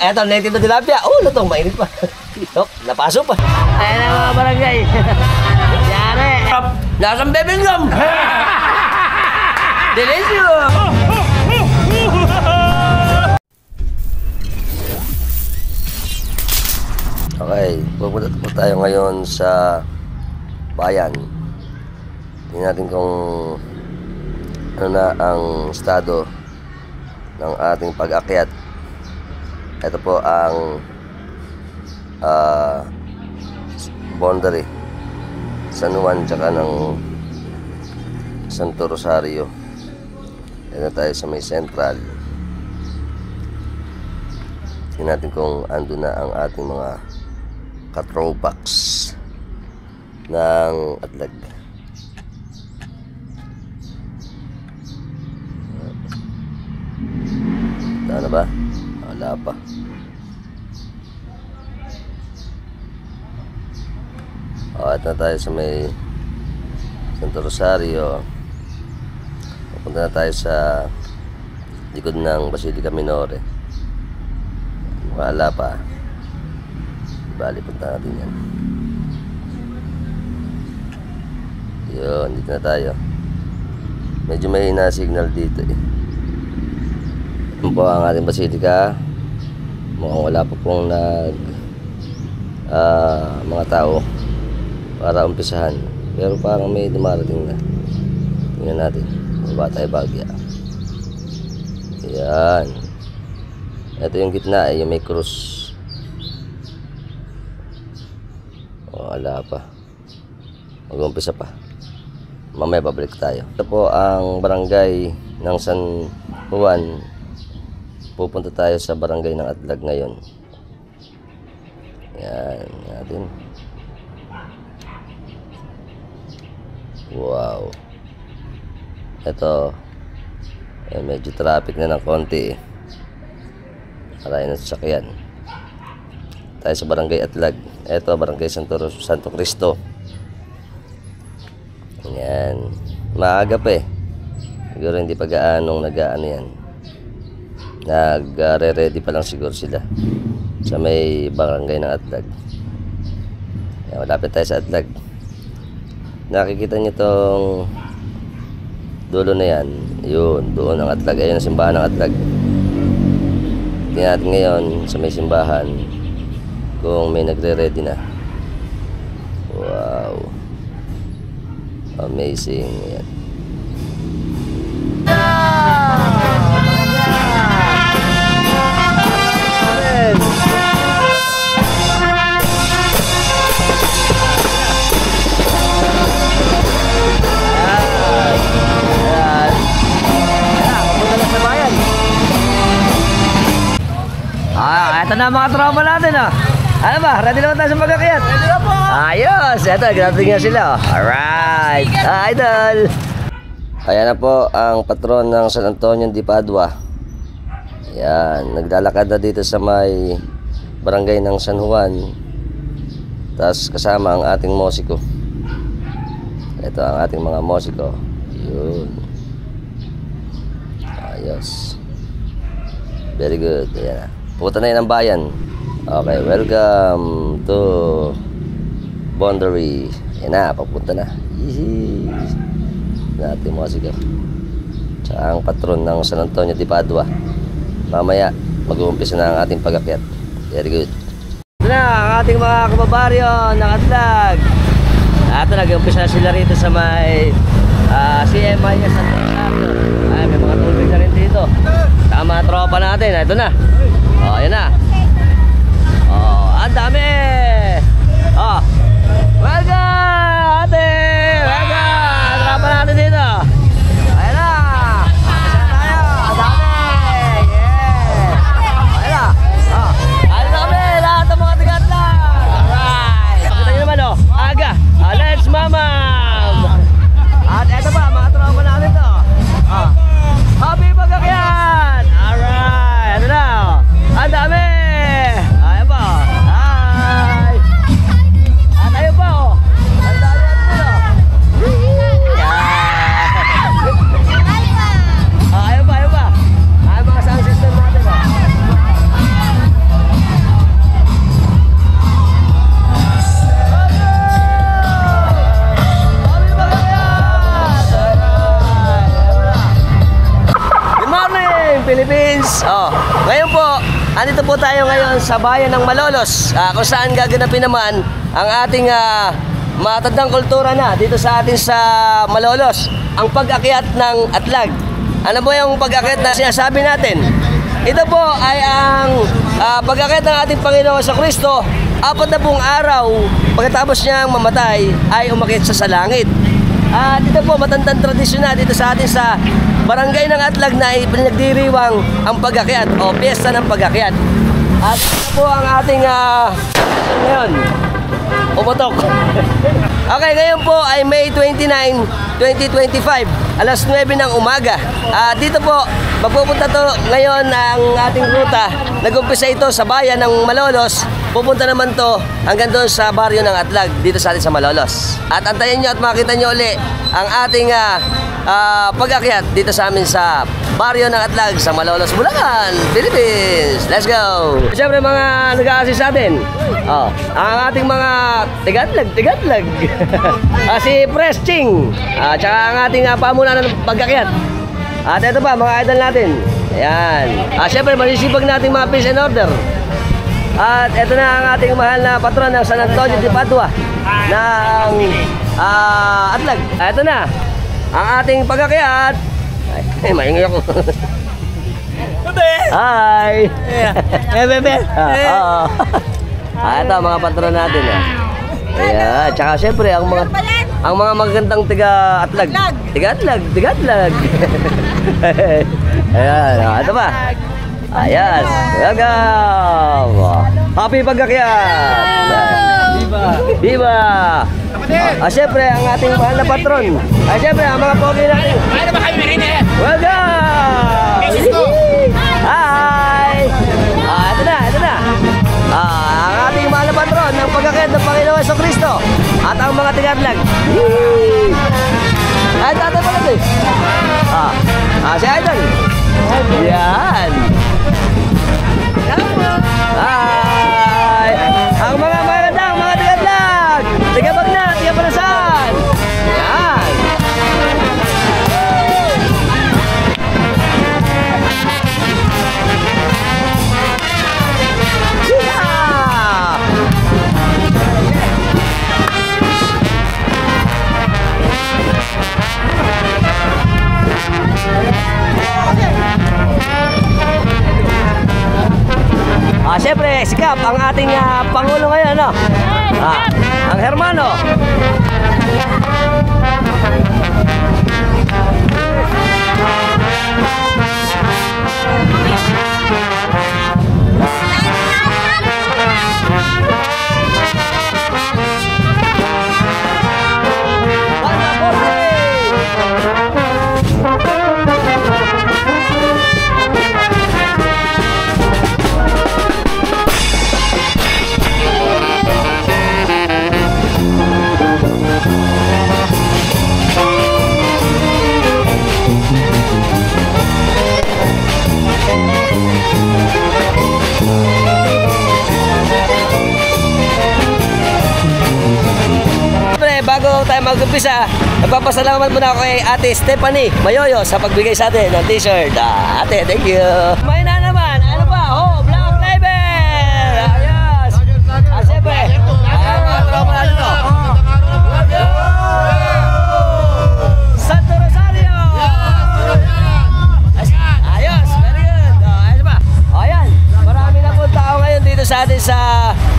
eto, native na tilapia. Oh, lutong, mainit pa. Oh, napasok pa. Ayan na mga barangay. Yari. Lasang bebengam. Delicious. Okay, pupunta po tayo ngayon sa bayan. Tingnan natin kung ano na ang estado ng ating pag-akyat. Ito po ang boundary San Juan tsaka ng Santo Rosario. Ito tayo sa may central. Tingnan natin kung ando na ang ating mga ka-throwbacks ng Atlag. Ano ba? Wala pa. At na tayo sa may Santo Rosario. Pupunta na tayo sa likod ng Basilica Minore. Wala pa. Bali, punta natin yan. Yun, dito na tayo. Medyo may na-signal dito eh. Ito po ang ating Basilica. Mukhang wala pa pong mga tao para umpisahan, pero parang may dumarating na. Tingnan natin, baba tayo bagya. Ayan, ito yung gitna yung may krus. Wala pa, mag-umpisa pa, mamaya pabalik tayo. Ito po ang barangay ng San Juan. Pupunta tayo sa barangay ng Atlag ngayon. Ayan natin. Wow. Ito medyo traffic na ng konti eh. Maraming na sasakyan. Tayo sa barangay Atlag. Ito barangay Santo Cristo. Ayan. Maaga pa eh. Siguro hindi pa gaanong nag-aano yan. Nagre-ready pa lang siguro sila sa may barangay ng Atlag. Ayan, malapit tayo sa Atlag. Nakikita nyo tong dulo na yan. Yun, doon ang Atlag. Ayun ang simbahan ng Atlag. Tingnan natin ngayon sa may simbahan kung may nagre-ready na. Wow, amazing. Ayan. Ito na mga tropa natin oh. Ano ba? Ready naman tayo sa pag-akyat? Ready na po! Ayos! Ito, grabe nga sila oh. Alright! Idol! Ayan na po ang patron ng San Antonio de Padua. Ayan, naglalakad na dito sa may barangay ng San Juan. Tapos kasama ang ating musiko. Ito ang ating mga musiko. Yun. Ayos. Very good. Ayan na. Pupunta na yun ang bayan. Okay, welcome to boundary. Ayan na, papunta na. Yee. Natin musika. Tsaka ang patron ng San Antonio de Padua. Mamaya, mag-uumpisa na ang ating pag-akyat. Very good. Ito na ang ating mga kababaryo ng Atlag. Ito, nag-uumpisa na sila rito sa may CMI sa Santo. Ay, may mga tubig na rin dito. Tama tropa natin. Ito na. Oh, ayan na. Oh, ang dami. Oh, welcome ate. Welcome. Tropa natin dito. Ayan na. Umpisa na tayo. Ang dami. Yeah. Ayan na. Oh, ang dami. Lahat ng mga tigat-lag. Alright. Kita nyo naman oh. Aga. Let's mamam. At eto pa, mga tropa natin to. Oh, happy pag-akyat. Alright. Ano na oh. Ang dami! Ayan pa! Hi! At ayun pa oh! Ang dami natin oh! guys. Ngayon po, andito po tayo ngayon sa bayan ng Malolos, kung saan gaganapin naman ang ating matandang kultura na dito sa atin sa Malolos, ang pag-akyat ng Atlag. Ano po yung pag-akyat na sinasabi natin? Ito po ay ang pag-akyat ng ating Panginoon sa Kristo. 40 araw pagkatapos niyang mamatay ay umakyat sa langit. At ito po matandang tradisyon na dito sa atin sa barangay ng Atlag na pinagdiriwang ang pag-akyat o piyesta ng pag-akyat. At ito po ang ating ngayon, umutok. Okay, ngayon po ay May 29, 2025, alas 9 ng umaga. Dito po, magpupunta to ngayon ang ating ruta. Nag-umpisa ito sa bayan ng Malolos. Pupunta naman to hanggang doon sa baryo ng Atlag, dito sa atin sa Malolos. At antayin nyo at makita nyo uli ang ating pag-akyat dito sa amin sa baryo ng Atlag sa Malolos, Bulacan, Philippines. Let's go! Siyempre mga nag-a-assist sa atin, ang ating mga tigatlag. Si Press Ching, tsaka ang ating pamunan ng pag-akyat. At ito pa, mga idol natin. Ayan. Siyempre, masisipag natin mga peace and order. At ito na ang ating mahal na patron ng San Antonio de Padua ng Atlag. Ito na ang ating pag-akyat. Ay, maingay ako. Hi! Bebe! Ito mga patron natin. Ayan. Tsaka siyempre, ang mga magandang tiga-Atlag. Tiga-Atlag. Ayan. Ito pa. Ayan. Welcome. Happy pag-akyat. Viva! Siyempre, ang ating mahal na patron. Siyempre, ang mga pogi natin. Welcome! Hi! Ito na. Ang ating mahal na patron ng pag-akyat ng Panginoon sa Kristo at ang mga tiga-Atlag. Ay, tatay pala ito eh. Si Idol. Yan. Hi! Ang mga magandang mga tiga-Atlag. Tiga-Bag na, tiga-Panasan. Yan. Siyempre, sikap ang ating Pangulo ngayon, no? Ang Hermano. Bago tayo mag-umpisa, nagpapasalamat muna ako kay Ate Stephanie Mayoyo sa pagbigay sa atin ng t-shirt. Ate, thank you. May na naman, ano pa? Black Label! Ayos! Siyempre, mga tropa natin to. Santo Rosario! Ayos, very good. Ayos pa? Ayan, marami na po tao ngayon dito sa atin sa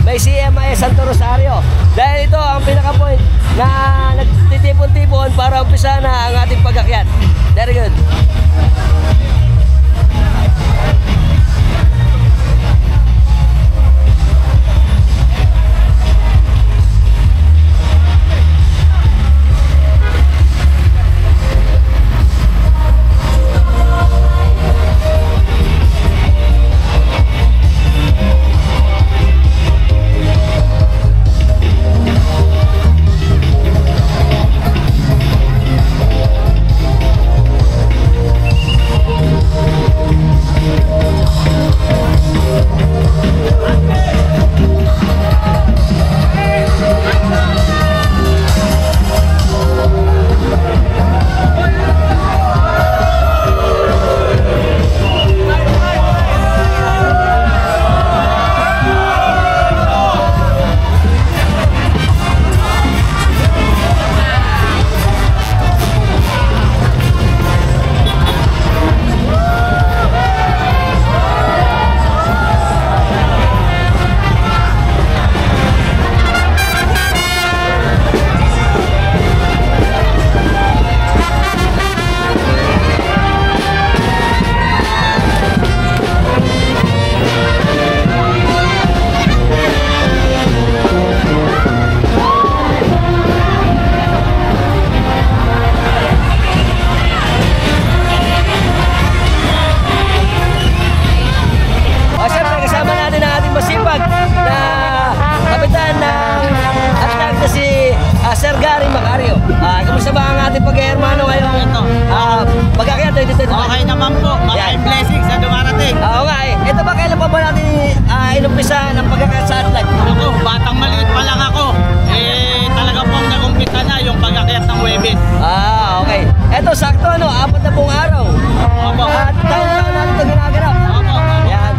may CMI Santo Rosario. Dahil ito ang pinaka-point na nagtitipon-tipon para umpisa na ang ating pag-akyat. Very good. umpisa ng pagkakayat sa atlag? Ako, batang maliit pa lang ako. Talaga pong nagumpita na yung pag-akyat ng Huwebes. Okay. Eto, sakto ano, 4 na pong araw. Opo. At taon-taon natin ito ginaganap. Opo. Ayan.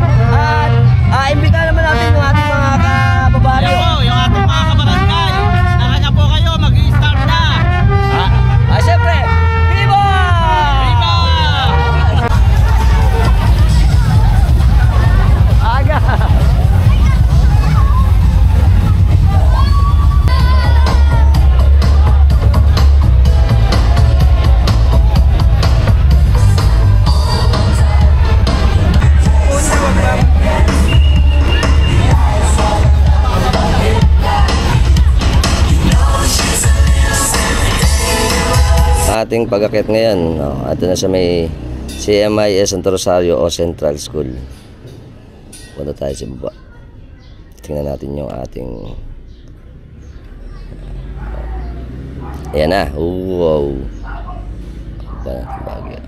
At imbita naman natin yung ating mga kababaryo. Yan po, yung ating mga kabarangay. Nakanya po kayo, mag-i-start na. Siyempre, Viva! Viva! Aga! Ating pag-akyat ngayon, ito na sa may CMIS Santo Rosario o Central School. Punta tayo sa baba. Tingnan natin yung ating ayan na. Wow. Ba natin bagay.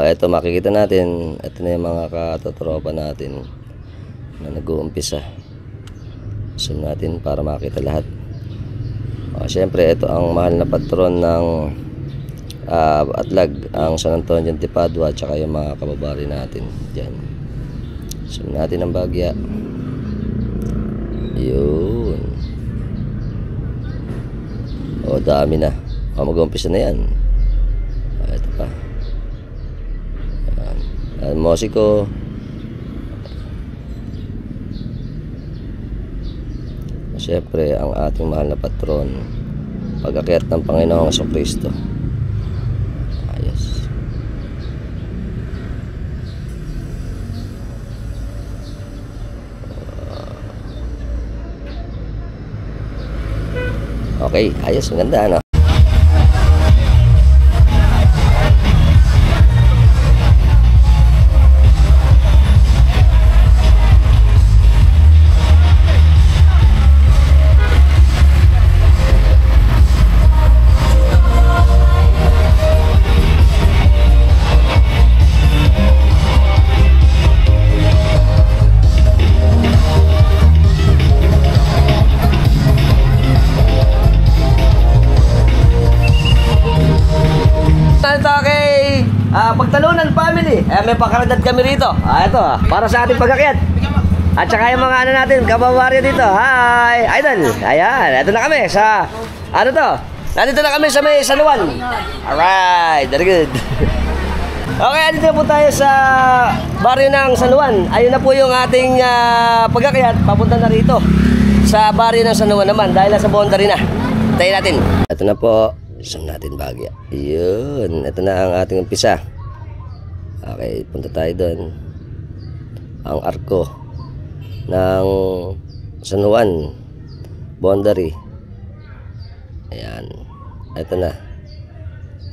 Eto makikita natin. Ito na yung mga katotropa natin na nag-uumpisa. Zoom natin para makita lahat. Siyempre ito ang mahal na patron ng atlag, ang San Antonio de Padua, at saka yung mga kababari natin dyan. Zoom natin ang bagya. Yun. Dami na. Mag-uumpisa na yan. Ito pa. Mosiko. Siyempre ang ating mahal na patron, pag-akyat ng Panginoong Jesucristo. Ayos. Okay, ayos, maganda ano. Pagtalunan family, may pakaradad kami rito. Ito, para sa ating pag-akyat. At saka yung mga ano natin, kababaryo dito. Hi, idol. Ayan, ito na kami sa ano to? Nandito na kami sa may San Juan. Alright, very good. Okay, dito po tayo sa baryo ng San Juan. Ayun na po yung ating pag-akyat. Papunta na rito sa baryo ng San Juan naman dahil nasa boundary na. Tayo natin. Ito na po. Zoom natin bagya. Yun, ito na ang ating umpisa. Okay, punta tayo doon. Ang arko ng San Juan boundary. Ayan. Ito na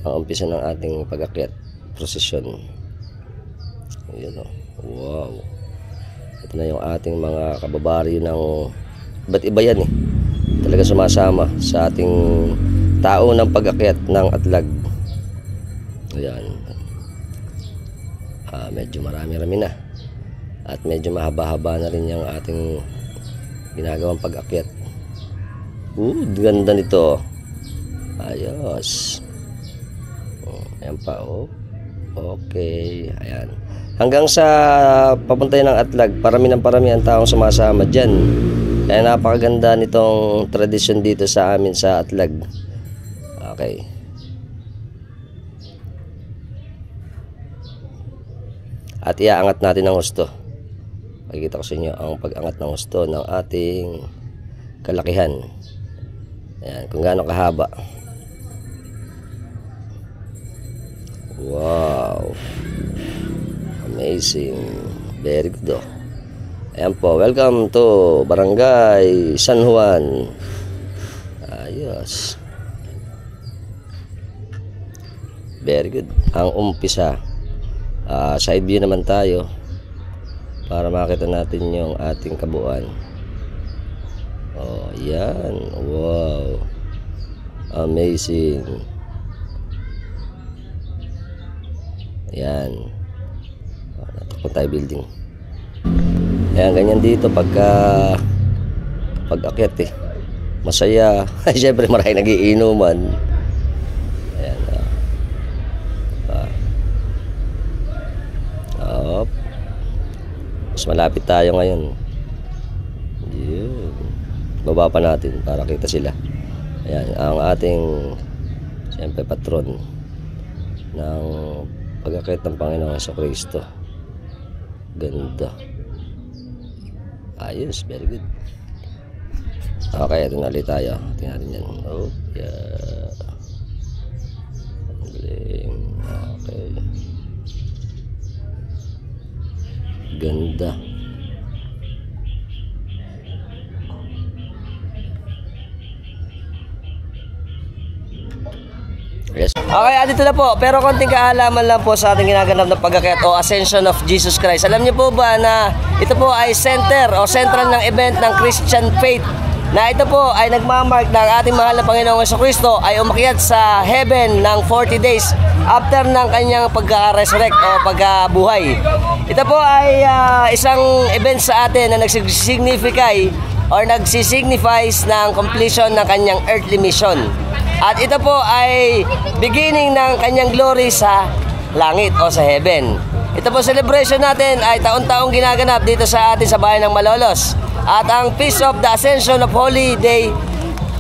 ang umpisa ng ating pag-akyat prosesyon. Ayan o. Wow. Ito na yung ating mga kababaryo ng ba't iba yan eh. Talaga sumasama sa ating tao ng pag-akyat ng atlag. Ayan. Medyo marami-rami na. At medyo mahaba-haba na rin yung ating ginagawang pag-akyat. Ganda nito. Ayos. Ayan pa, oh. Okay. Ayan. Hanggang sa papunta ng atlag, parami ang taong sumasama dyan. Kaya napakaganda nitong tradisyon dito sa amin sa atlag. Okay. At iaangat natin ang husto. Pakikita ko sa inyo ang pag-angat ng husto ng ating kalakihan. Ayan, kung gaano kahaba. Wow. Amazing. Very good oh. Ayan po, welcome to Barangay San Juan. Ayos. Very good. Ang umpisa. Side view naman tayo para makita natin yung ating kabuuan. Oh, yan. Wow. Amazing. Ayan. Takpan tayo building. Ayan, ganyan dito pag-akyat eh. Masaya. Siyempre marami nagiinuman. Ayan. Up. Mas malapit tayo ngayon. Yun. Baba pa natin para kita sila. Ayan, ang ating siyempre patron ng pag-akyat ng Panginoong Jesucristo. Ganda. Ayos, very good. Okay, ito na ulit tayo. Tingnan natin yan. Oh, yeah. Okay. Ganda. Yes. Okay, dito na po. Pero konting kaalaman lang po sa ating ginaganap na pag-akyat o Ascension of Jesus Christ. Alam niyo po ba na ito po ay center o central ng event ng Christian faith, na ito po ay nagmamark ng ating mahal na Panginoong Jesucristo ay umakyat sa heaven ng 40 days after ng kanyang pagka-resurrect o pagkabuhay. Ito po ay isang event sa atin na nagsisignify or nagsisignifies ng completion ng kanyang earthly mission. At ito po ay beginning ng kanyang glory sa langit o sa heaven. Ito po celebration natin ay taon-taong ginaganap dito sa atin sa bayan ng Malolos. At ang Feast of the Ascension of Holy Day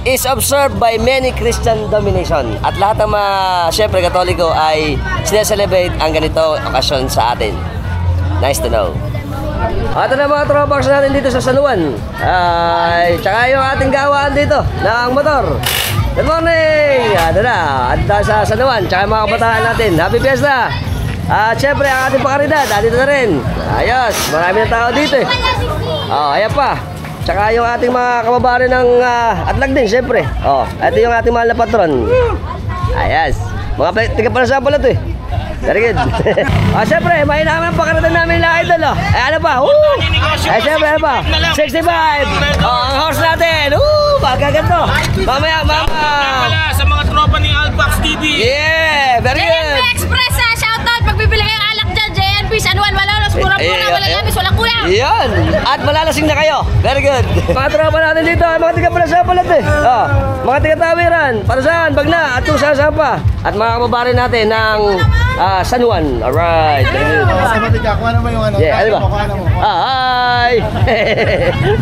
is observed by many Christian denomination. At lahat ng mga, syempre, Katoliko ay sineselebrate ang ganito okasyon sa atin. Nice to know. At na mga tropax natin dito sa San Juan. Ay, tsaka yung ating gawaan dito ng motor. Good morning! Ito na, at sa San Juan, tsaka yung mga kabataan natin. Happy Fiesta! At syempre, ang ating pakaridad, dito na rin. Ayos, marami na tao dito eh. Oh, ayan pa. Tsaka yung ating mga kababayan ng Atlag din, syempre. Oh, ito yung ating mahal na patron. Ayos. Mga tiga pala sa pala to eh. Very good. Syempre, may naman ang pakaridad namin na idol. Oh. Ano pa? Syempre, ano pa? 65. Oh, ang horse natin. Pagkaganto. Mamaya, mama. Sa mga tropa ni Albax TV. Yeah, very good. JNP Express, shoutout. Pagbibili kayong alak dyan, JNP, San Juan, Malolos, mura-mura, walang labis, walang kuya. Yan. At malalasing na kayo. Very good. Mga tropa natin dito, mga tiga pala sa palat eh. Oh, mga tiga tawiran, para saan, Bagna, at kung saan pa. At mga kababayan natin ng San Juan. Alright. Very good. Sa matika, kuha naman yung ano. Yeah, ano ba? Kuha mo. Hi!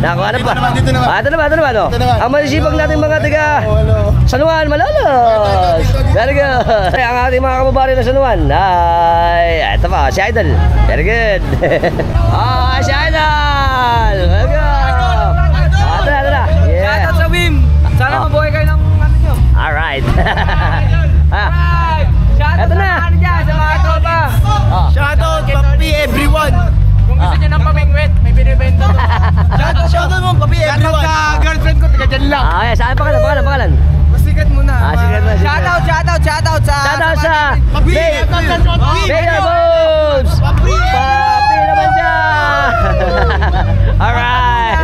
Nakuha na pa. Dito naman. Ito naman. Ito naman. Ang masisipag natin mga tiga Hello. San Juan, Malolos. Very good. Ang ating mga kababayan na San Juan. Hi! Ito pa, si Idol. Very good. Si Idol. Very good. Ito na. Yeah. Shoutout sa Wim. Sana mabuhay kayo ng ano nyo. Alright. Shoutout Eto na. sa ano dyan, sa mga tropa. Shoutout, papi everyone. Kung gusto nyo ng pamingwit, may binibenta to. Shoutout mo, papi everyone. Shoutout sa girlfriend ko, taga dyan lang. Okay, saan pangalan? Masikat muna. Sige na. Shoutout sa... Shoutout sa Papi. Baby Boobs! Papi naman dyan! Alright!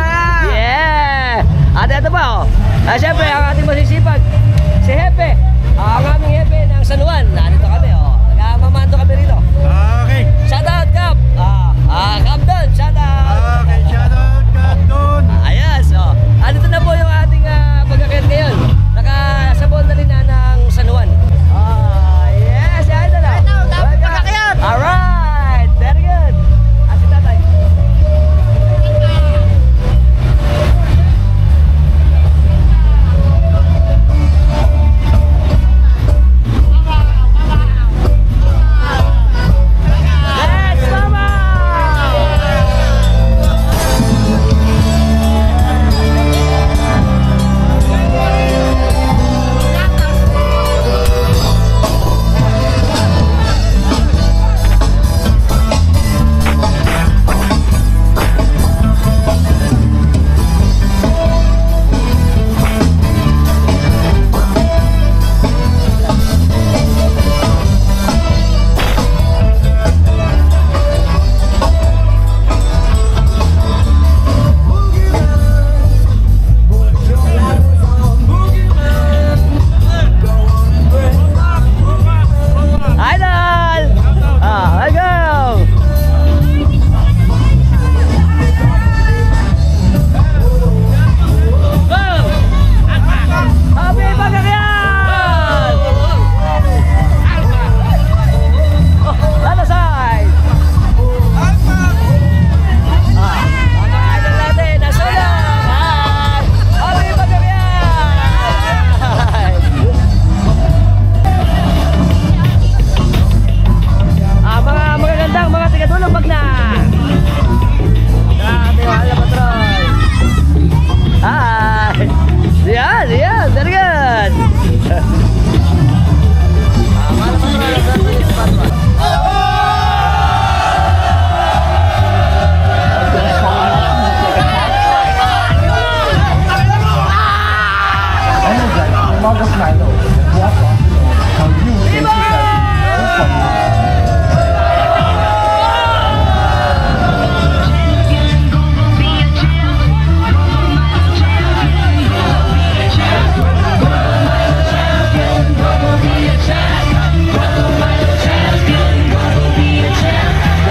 Yeah! At ito pa oh. Siyempre, ang ating masisipag, si Hepe. Ang aming Hepe ng San Juan. Nandito kami oh. Nagmamando kami rito. Okay. Shoutout, Kap! Kap doon! Shoutout! Okay, shoutout ka doon. Ayos oh. Andito na po yung ating pagkakit ngayon. Nakasabon na rin na ng San Juan. Yes! Ito na! Pagkakayat! Alright! Very good! Si tatay.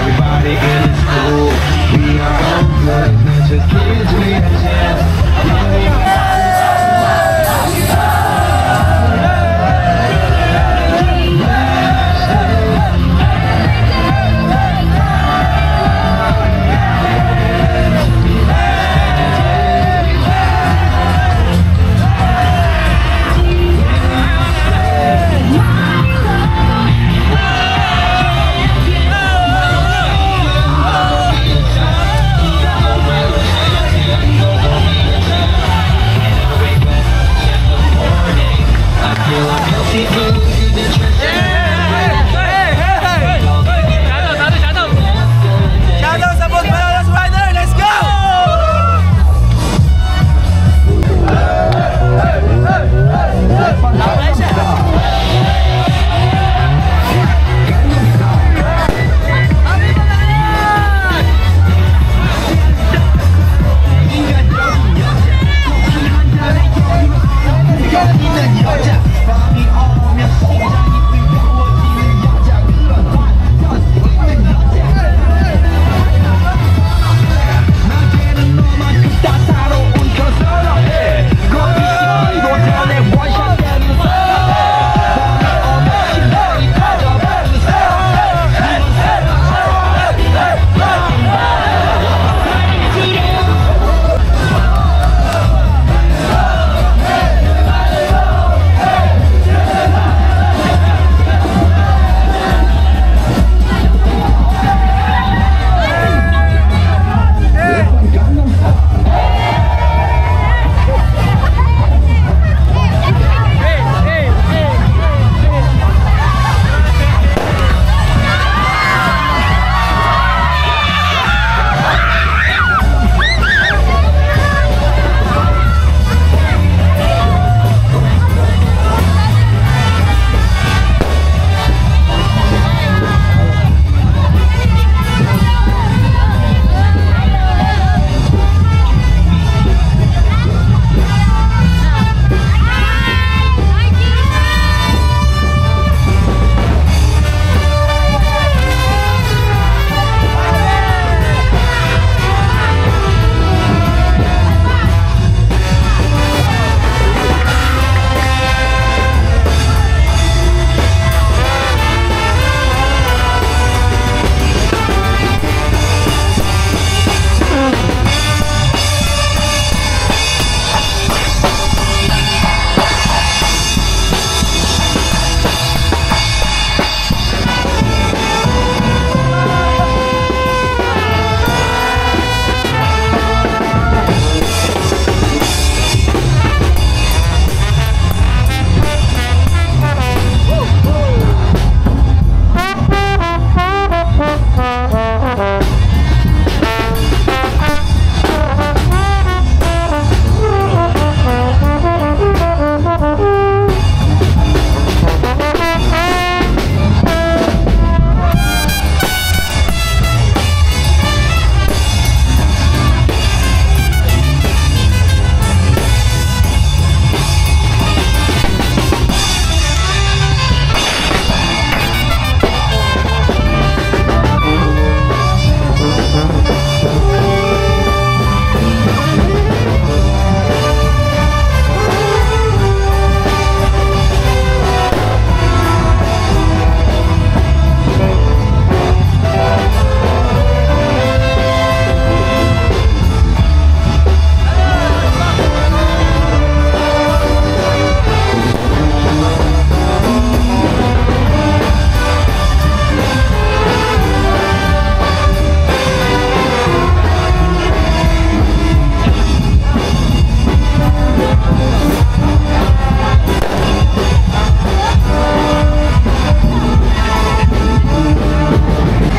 Everybody in the school, we are all good. Bunch of kids with a chance. Shoutout sa Boss Malolos Rider! Let's go!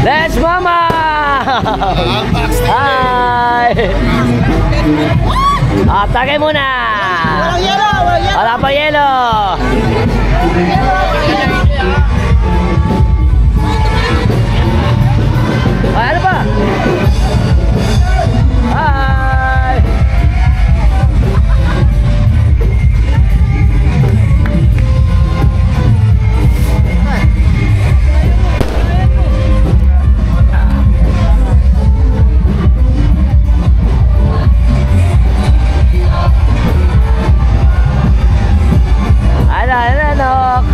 Let's mama! Hi! Tagay muna. Walang yelo, walang yelo. Wala pa yelo. Ay, ano ba? Hi! Nok.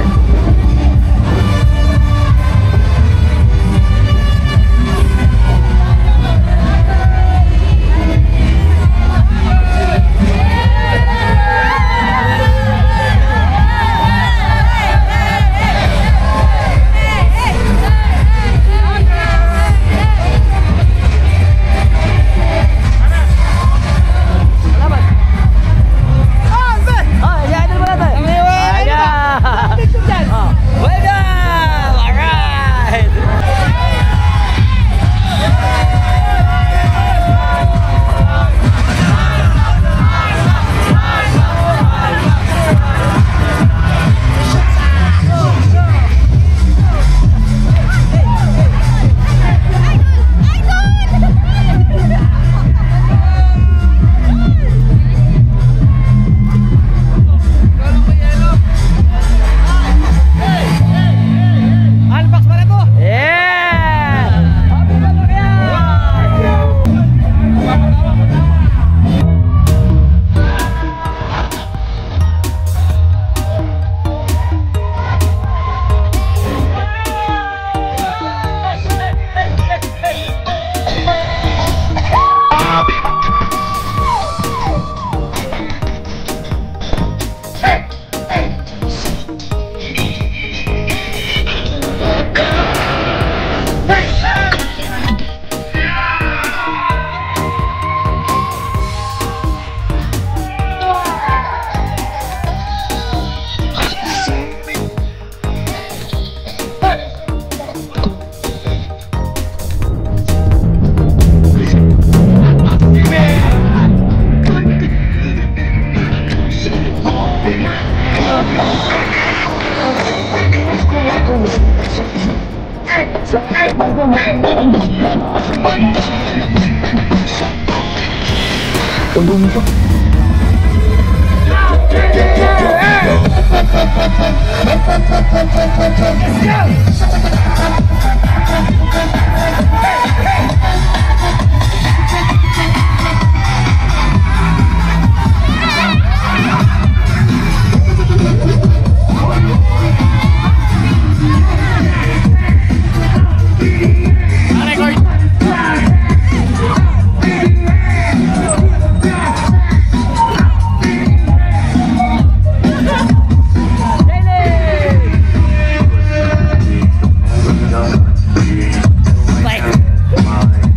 Bye.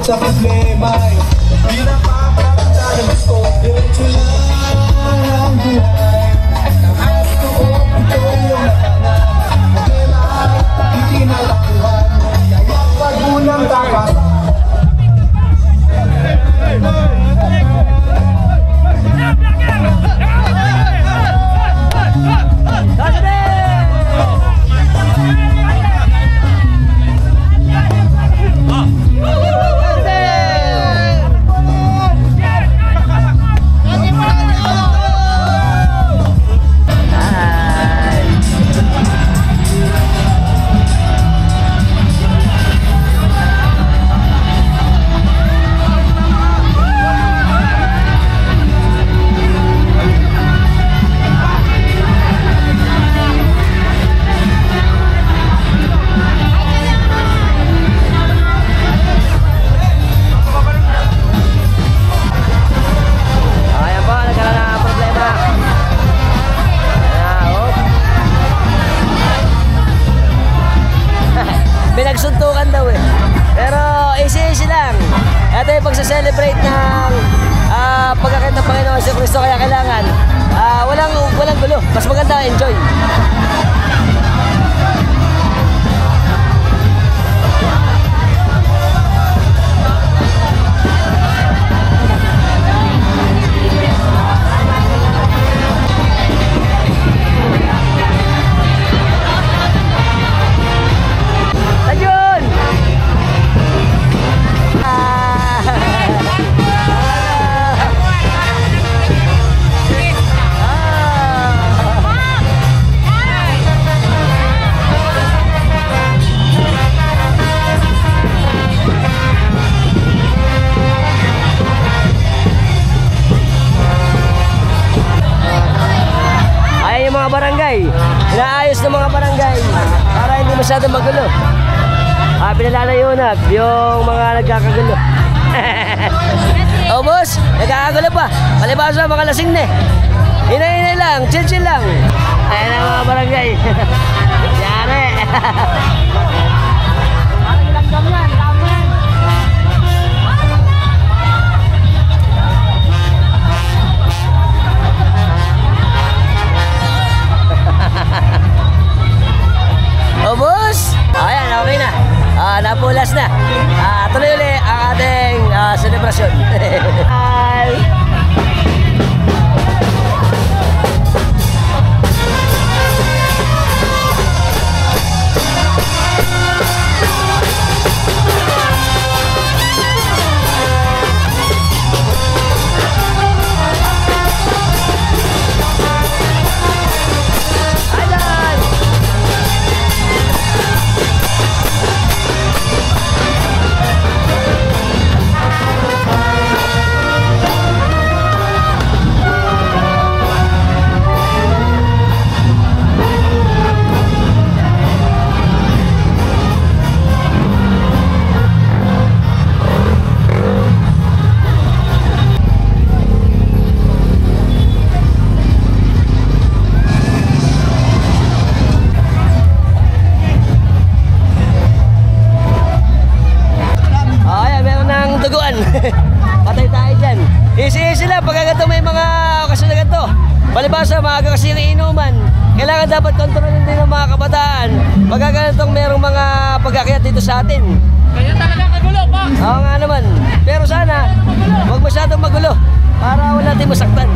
sa problema ay di napapakita ng gusto. Diretso lang ang buhay. Kahit doon ito yung natanan. Problema ay di tinatakuhan. Kaya wag unang dapat. Suntukan daw eh. Pero easy lang. Ito yung pagsa-celebrate ng pagkakita ng Panginoon si Kristo, kaya kailangan walang gulo. Mas maganda enjoy. Barangay, inaayos ng mga barangay para hindi masyadong magulo. Pinalalayo na yung mga nagkakagulo. Oh boss, nagkakagulo pa. Palibasa mga lasing na. Hinay-hinay lang, chill lang. Ayan ang mga barangay. Yari. Parang langgam yan, langgam. Oh boss! Ayan, okay na. Napulas na. Tuloy ulit ang ating selebrasyon. Hi! Patay tayo dyan. Easy lang. Pagka ganito may mga okasyon na ganito, palibasa maaga kasi yung inuman, kailangan dapat kontrolin din ng mga kabataan pagka ganitong merong mga pagkakyat dito sa atin. Kaya talaga kagulo pa. Oo nga naman. Pero sana huwag masyadong magulo para wala tayong masaktan.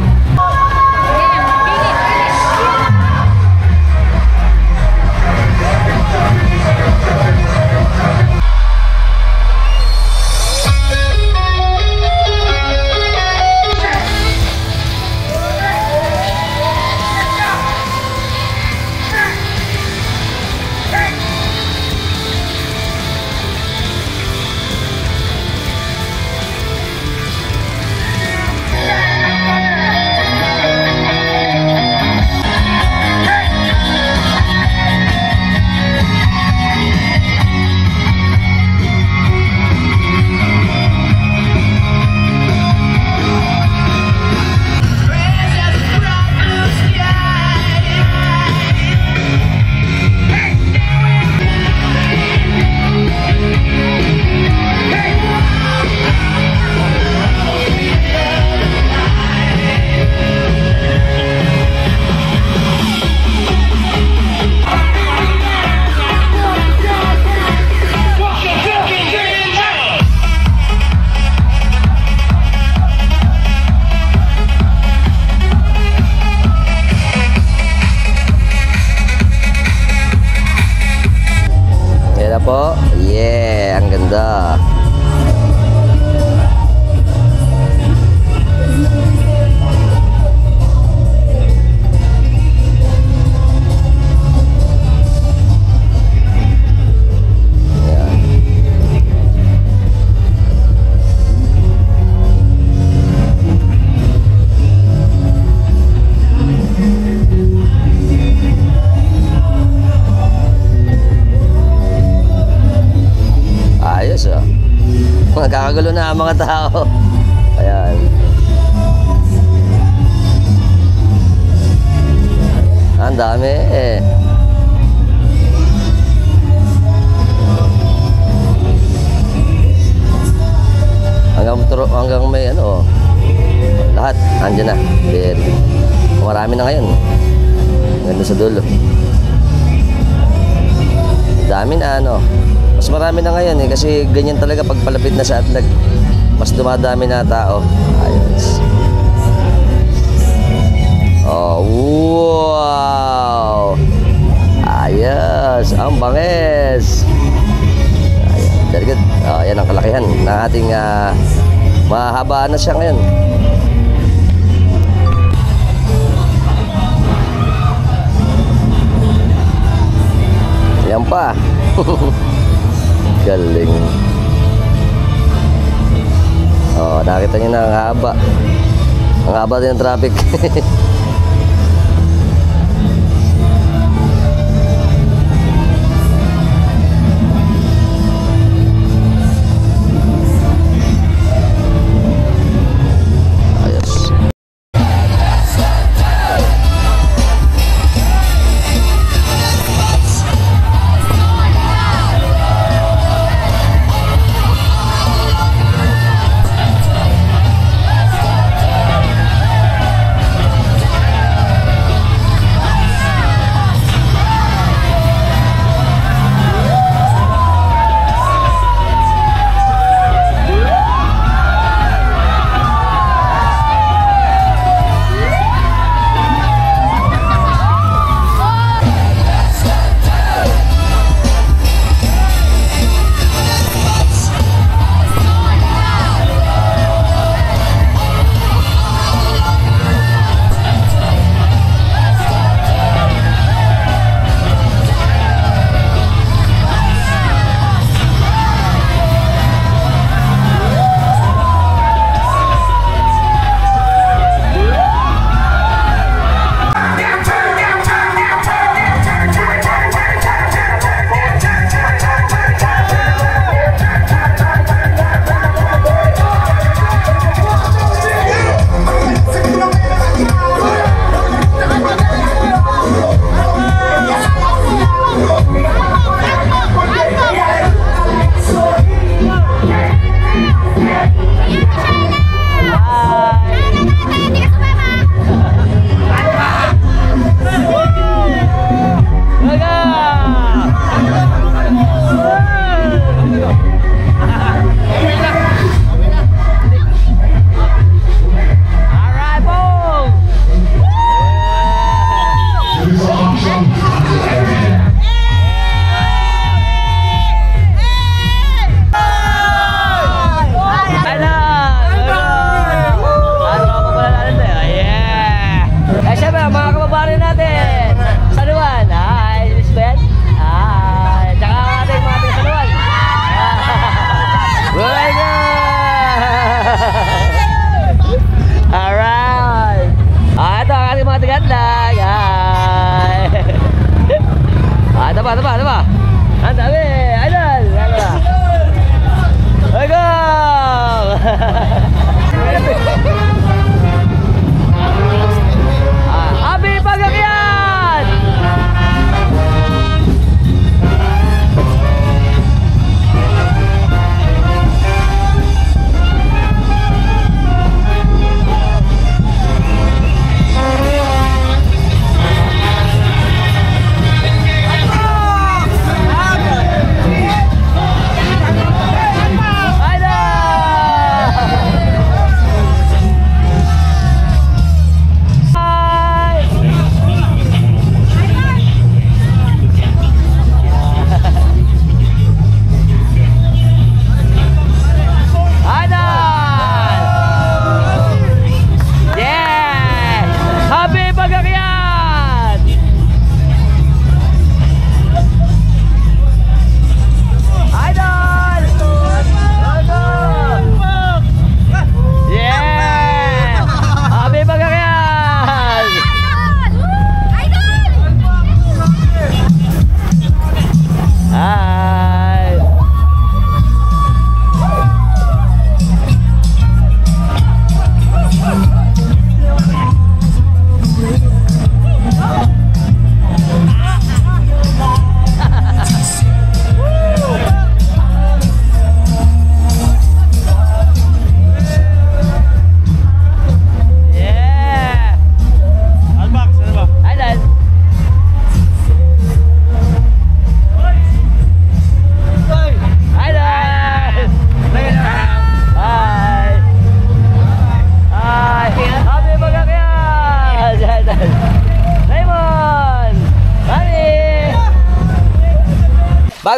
Ganda. Ayos oh. Magkakagulo na ang mga tao. Ayan. Ang dami eh. Hanggang may ano, lahat andyan na. Very good. Marami na ngayon. Ganda sa dulo. Dami na ano. Mas marami na ngayon eh, kasi ganyan talaga pag palapit na sa Atlag. Mas dumadami na tao. Ayos. Oh, wow! Ayos! Ang bangis! Ayan, very good. Oh, yan ang kalakihan ng ating mahabaan na siya ngayon. Yan pa. Galing. Oh, nakita niyo na ang haba. Ang haba din ng traffic.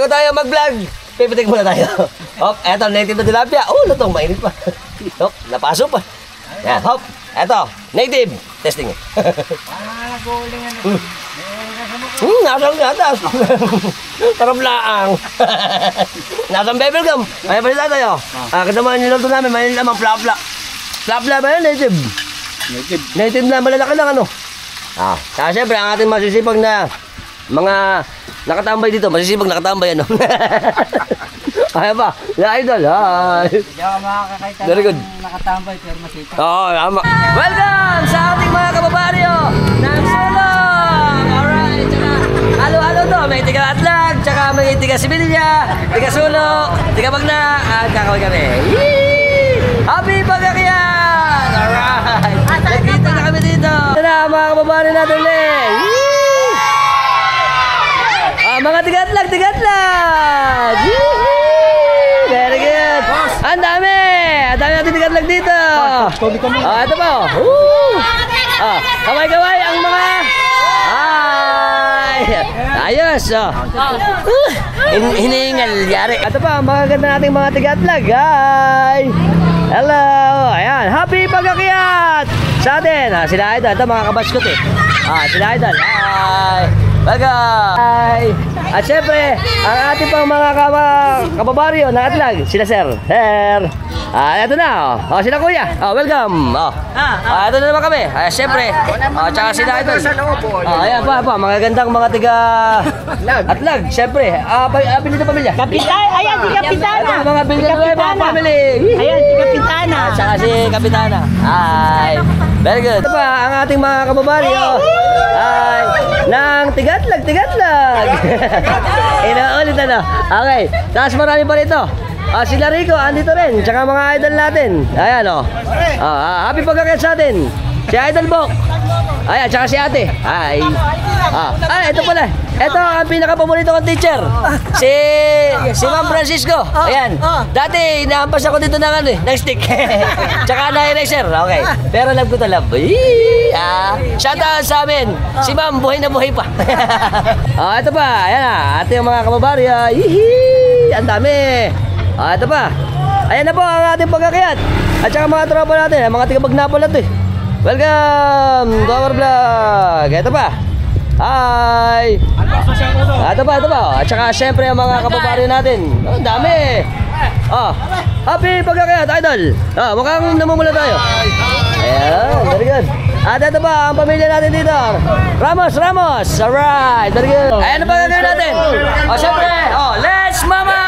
bago tayo mag-vlog, pipitik muna tayo. Hop, eto, native na tilapia. Oh, lutong, mainit pa. Hop, napaso pa. Yan, hop, eto, native. Testing. Nasang gatas. Sarap laang. Nasang bebel gum. Kaya pa rin tayo. Kita mo yung niluto namin, may lamang flap-flap. Flap-flap ba yun, native? Native na, malalaki lang ano. Kaya syempre, ang ating masisipag na mga nakatambay dito, masisipag nakatambay ano. Kaya pa, na idol, hi. Hindi ako makakakita Very good. nakatambay pero masipag. Oo, tama. Welcome sa ating mga kababaryo ng Sulong! Alright, tsaka halo-halo to. May tiga Atlag, tsaka may tiga Sibilya, tiga Sulong, tiga Bagna, at kakaway kami. Yee! Happy Pagkakiyan! Alright! Nagkita na kami dito. Ito na mga kababaryo natin ulit. Mga tiga Atlag, tiga Atlag! Yee! Very good! Ang dami! Ang dami natin tiga Atlag dito! Ito pa oh! Kaway-kaway ang mga... Ay! Ayos! Hinihingal, yari! Ito pa, ang mga ganda nating mga tiga Atlag! Hi! Hello! Ayan! Happy Pagkakiat! Sa atin! Sila Idol! Ito mga kabatskot eh! Sila Idol! Hi! Welcome! Hi! At syempre, ang ating pang mga kababaryo na Atlag, sila Sir. Sir! Ito na, sila Kuya. Welcome! Ito na naman kami. Syempre, tsaka sila Idol. Ayan pa, magagandang mga tiga Atlag. Syempre, pili na pamilya. Kapitan! Ayan, si Kapitana! Ito mga pili na mga family. Ayan, si Kapitana! At saka si Kapitana. Hi! Very good. Ito pa, ang ating mga kababaryo. Ay, ng tigatlag. Inaulit na. Okay, tapos marami pa rito. Sila Rico, andito rin. Tsaka mga idol natin. Ayan o. Happy Pagkakiat sa atin. Si Idol Bok. Ayan, tsaka si ate. Hi. Ito pala. Ito ang pinaka-paborito kong teacher. Si Ma'am Francisco. Ayan. Dati, inaampas ako dito ng stick. Tsaka na eraser. Okay. Pero love ko to love. Shoutout sa amin. Si Ma'am, buhay na buhay pa. Ito pa. Ayan na. Ate yung mga kababarya. Ang dami. Ito pa. Ayan na po ang ating pagkakiat. At saka mga tropa natin. Mga tiga-Bagnapola to eh. Welcome to our vlog. Ito pa. Hi. Ito pa. At saka syempre ang mga kababaryo natin. Ang dami. Happy Pagkakiat, Idol. Mukhang namumula tayo. Ayan, very good. At ito pa ang pamilya natin dito. Ramos. Alright, very good. Ayan ang pagkakaroon natin. Syempre, let's mama.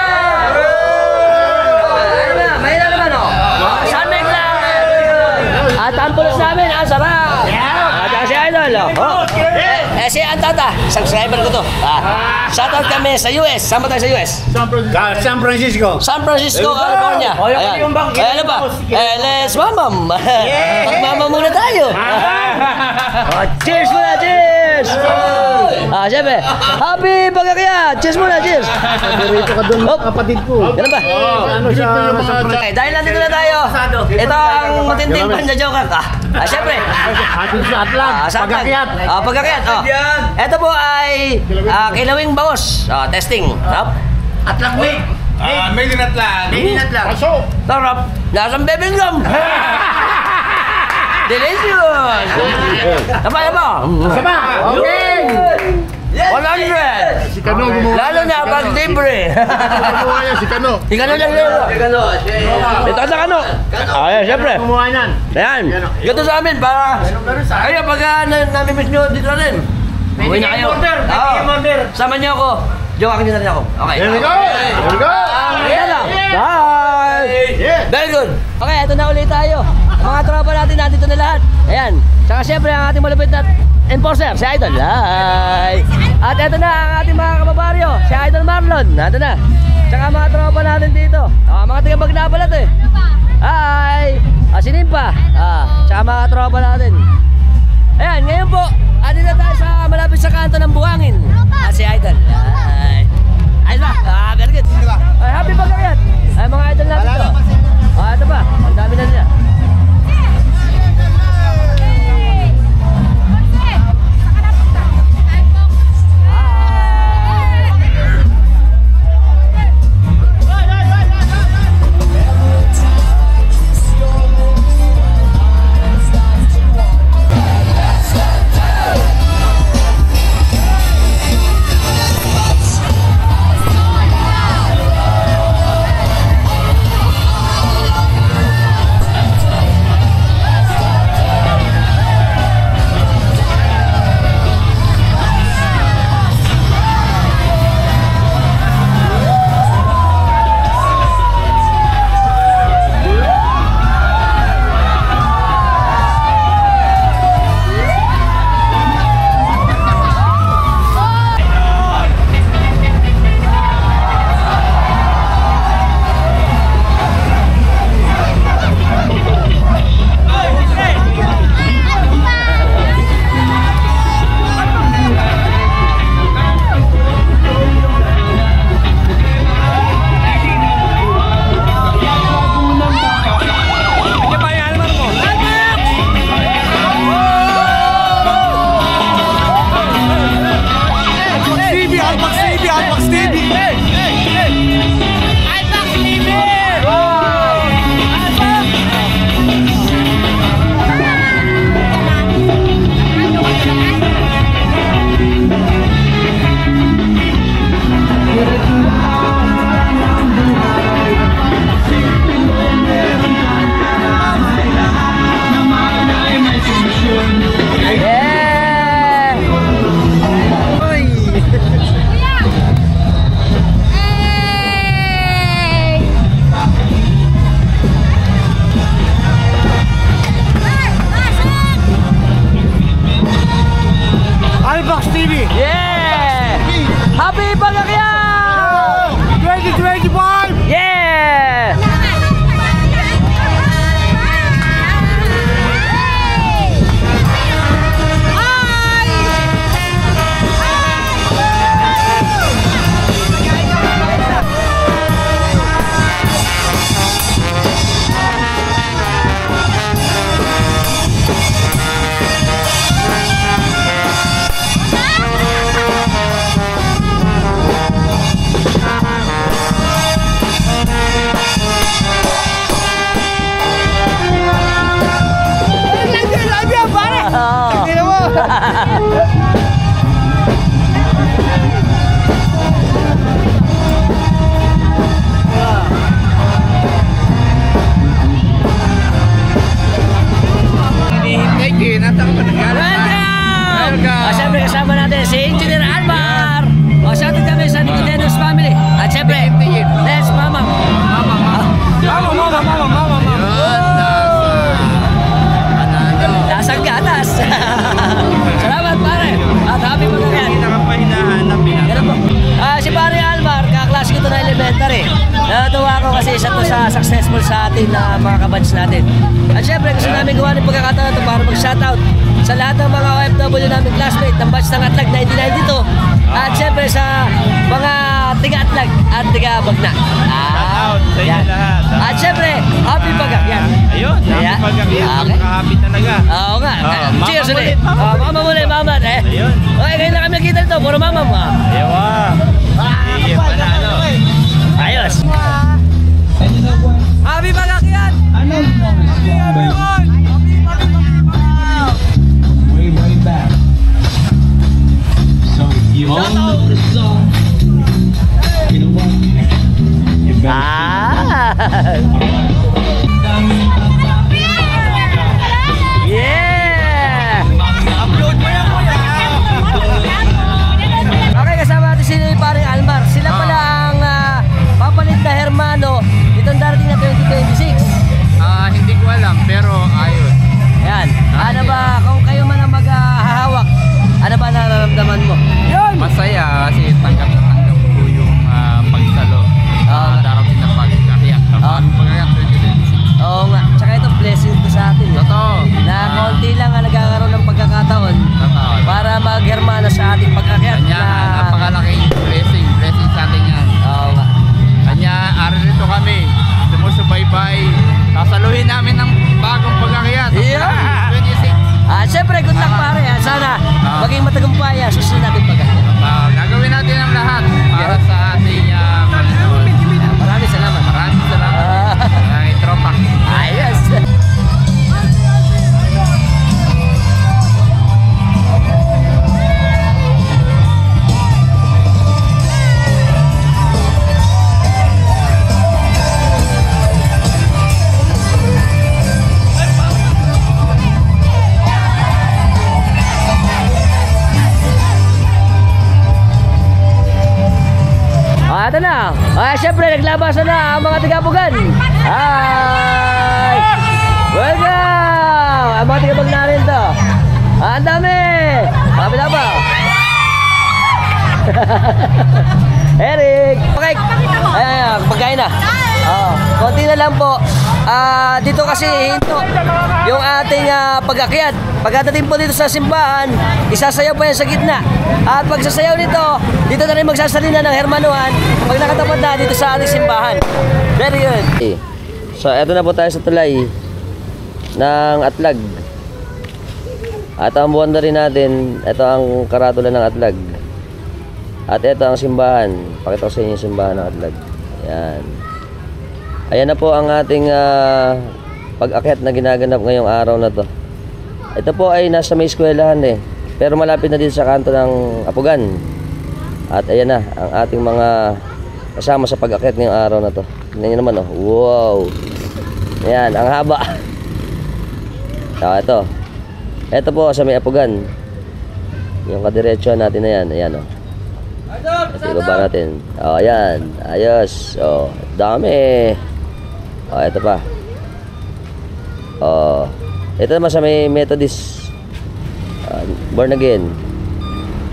Mahina naman San Meg lang. At ang pulos namin, ang sarap. At si Idol. Si Antata, subscriber ko to. Shoutout kami sa US. Saan ba tayo sa US? San Francisco, California. Ayan. Ano ba? Let's mamam. Magmamam muna tayo. Cheers muna, cheers! Siyempre, happy Pagkakiat! Cheers muna, cheers! Dito ka doon, kapatid ko. Ganun ba? Okay, dahil nandito na tayo, ito ang matinding panja-joker ka. Siyempre, Atin sa Atlag, Pagkakiat. Pagkakiat. Ito po ay kilawing bangus. Testing. Atlag May. Made in Atlag. Sarap. Lasang bebel gum. Delicious. Tama. Okay. 100. Si Kano gumawa. Lalo na pag libre. Gumawa yan, si Kano. Si Kano lang yun. Ito sa Kano. Ayan, syempre. Gumawa yan. Ayan. Ito sa amin para kayo pagka nami-miss nyo dito na rin. Uwi na kayo. Sama nyo ako. Joke nyo na rin ako. Okay. Here we go. Ayan lang. Bye. Very good. Okay, ito na ulit tayo. Mga tropa natin nandito na lahat. Ayan. Tsaka syempre ang ating malupit na enforcer, si Idol. Hi. At ito na ang ating mga kababaryo, si Idol Marlon. Nandito na. Tsaka mga tropa natin dito. Mga taga-Bagnapola to eh. Hi. Si Nimpa. Tsaka mga tropa natin. Ayan, ngayon po, andito na tayo sa malapit sa kanto ng Buhangin. Si Idol. Hi. Ayos ba? Very good. Happy Pagkakiat. Ay, mga idol natin to. Ito pa. Ang dami na nila. sa successful sa atin na mga kabatch natin. At syempre, gusto namin gawa ng pagkakataon ito para mag-shoutout sa lahat ng mga OFW namin classmate ng batch ng Atlag 1992. At syempre sa mga tiga-Atlag at tiga-Bagna. Shoutout sa inyo yan. lahat. At syempre, happy pag-akyat. Ayun, Ayan. happy pag-akyat. Okay. Nakaka-happy talaga. Oo nga. Mama Cheers muli, ulit. mama. Mama muli, mama. Ayun. Okay, ngayon lang kami nakita nito. Puro mama mo. Ewa. Sige, panalo. Ayos. Happy pag-akyat! Way, way back. So you all know the song. You know what? You Yeah! Upload mo yan, kuya! Okay, kasama natin si paring Almar. Sila pala ang papalit na Hermano itong darating na 2026. Hindi ko alam, pero ayos. Yan. Ano ba, kung kayo man ang maghahawak, ano ba nararamdaman mo? Masaya kasi tanggap na tanggap ko yung pagsalo. Darating na pagkakyak. Pagkakyak 2026. Oo nga. Tsaka ito, blessing to sa atin. Totoo. Na konti lang ang nagkakaroon ng pagkakataon Totoo. para maghermano sa ating pag-akyat. Kanya, napakalaking blessing. Blessing sa atin yan. Oo nga. Kanya, aririto kami. Sumusubaybay. Sasaluhin namin ng bagong pagkakyak. Yeah. 26. Siyempre, good luck pare. Sana maging matagumpay ang susunod natin pag-akyat. Gagawin natin ang lahat para sa ating Panginoon. Maraming salamat. Maraming salamat. Ang tropa. Ayos. Ito na. Siyempre, naglabasan na ang mga tigapugan. Hi! Welcome! Ang mga tigabag na rin to. Ang dami! Kapila pa. Eric! Okay. Ayan, pagkain na. Konti na lang po. Dito kasi hinto yung ating pag-akyat. Pagkatating po dito sa simbahan, isasayaw pa yan sa gitna. At pag sasayaw nito, dito na rin magsasalina ng hermanuhan pag nakatapat na dito sa ating simbahan. Very good. So, eto na po tayo sa tulay ng Atlag. At ang buwan na rin natin, ito ang karatula ng Atlag. At ito ang simbahan. Pakita ko sa inyo yung simbahan ng Atlag. Ayan. Ayan na po ang ating pag-akyat na ginaganap ngayong araw na to. Ito po ay nasa may eskwelahan eh. Pero malapit na dito sa kanto ng Apugan. At ayan na ang ating mga kasama sa pag-akyat ngayong araw na to. Tingnan nyo naman oh. Wow! Ayan, ang haba. Ito. Ito po sa may Apugan. Yung kadiretso natin na yan. Ayan oh. Ito ibaba natin. Ayan. Ayos. Dami. Ito pa. Ito naman sa may Methodist. Born again.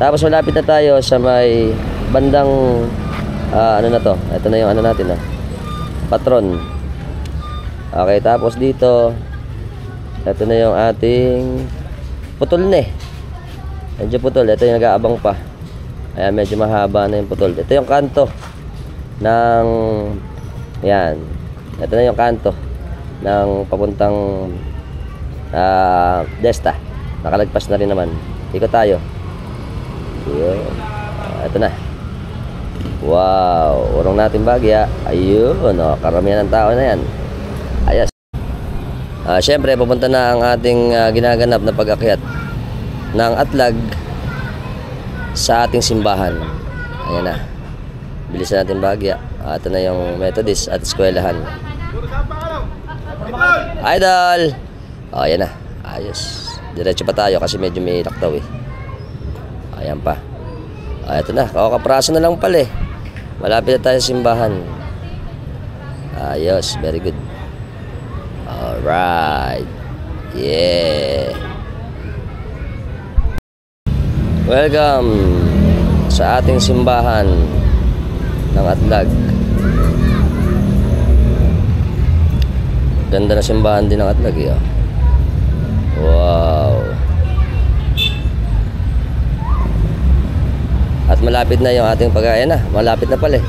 Tapos malapit na tayo sa may bandang ano na to. Ito na yung ano natin patron. Okay, tapos dito ito na yung ating putol na medyo putol. Ito yung nag-aabang pa. Ayan, medyo mahaba na yung putol. Ito yung kanto ng yan. Ito na yung kanto ng papuntang Desta. Nakalagpas na rin naman. Ikot tayo. Ito na. Wow, urong natin bagya. Ayun, karamihan ng tao na yan. Ayos. Siyempre, pupunta na ang ating ginaganap na pag-akyat ng Atlag sa ating simbahan. Ayan na. Bilisan natin bagya. Ito na yung Methodist at eskwelahan. Idol! Ayan na. Ayos. Diretso pa tayo kasi medyo may laktaw eh. Ayan pa. Ito na. Kakakapraso na lang pala eh. Malapit na tayo sa simbahan. Ayos. Very good. Alright. Yeah. Welcome sa ating simbahan ng Atlag. Ganda na simbahan din ng Atlag eh. Oh. Wow. At malapit na yung ating pag-ayan na. Malapit na pala eh.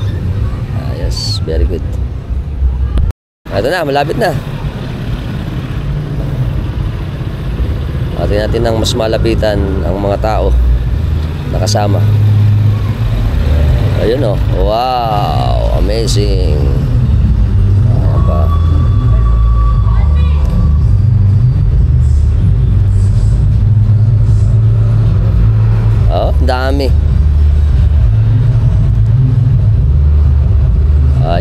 Yes, very good. Ito na, malapit na. Atin natin ng mas malapitan ang mga tao na kasama. Ayun oh. Wow, amazing. Ayan pa. Oh, dami.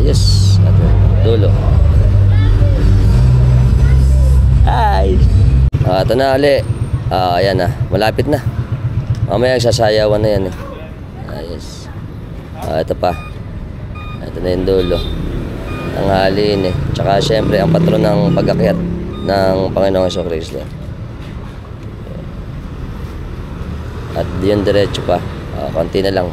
Yes. Dulo. Hi. Ito na ulit. Ayan na. Malapit na. Mamaya sasayawan na yan eh. Yes. Ito pa. Ito na yung dulo. Tanghaliin eh. Tsaka syempre ang patron ng pag-akyat ng Panginoong Jesucristo. At yun diretso pa. Konti na lang.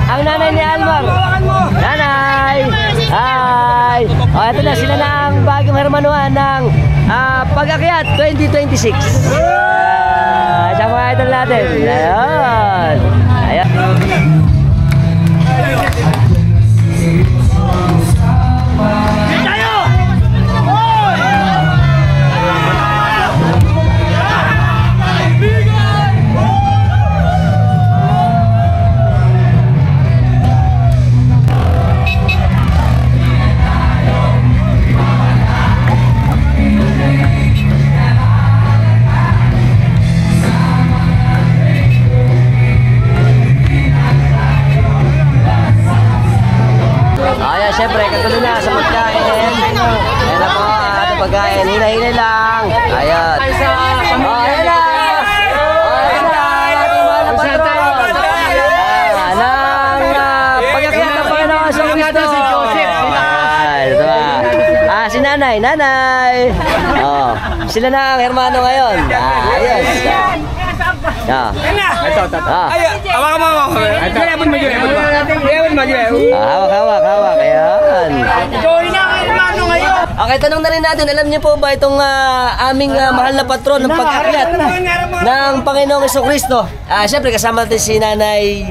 Ang nanay ni Almar. Nanay! Hi! O, ito na, sila na ang bagong hermanuhan ng Pag-akyat 2026. Sa mga idol natin. Ayan. Ayan. tuloy na sa pagkain. Ayan na po, ating pagkain. Hinay-hinay lang. Ayan. Oh, ayan na. Oh, ayan na. Ating mahal na patron. Pag-akyat na Panginoon sa Kristo. Ito ba? Si nanay. Oh, sila na ang hermano ngayon. Ayos. Hawak. Ayan. Okay, tanong na rin natin, alam niyo po ba itong aming mahal na patron ng pag-akyat ng Panginoong Jesucristo? Siyempre, kasama natin si Nanay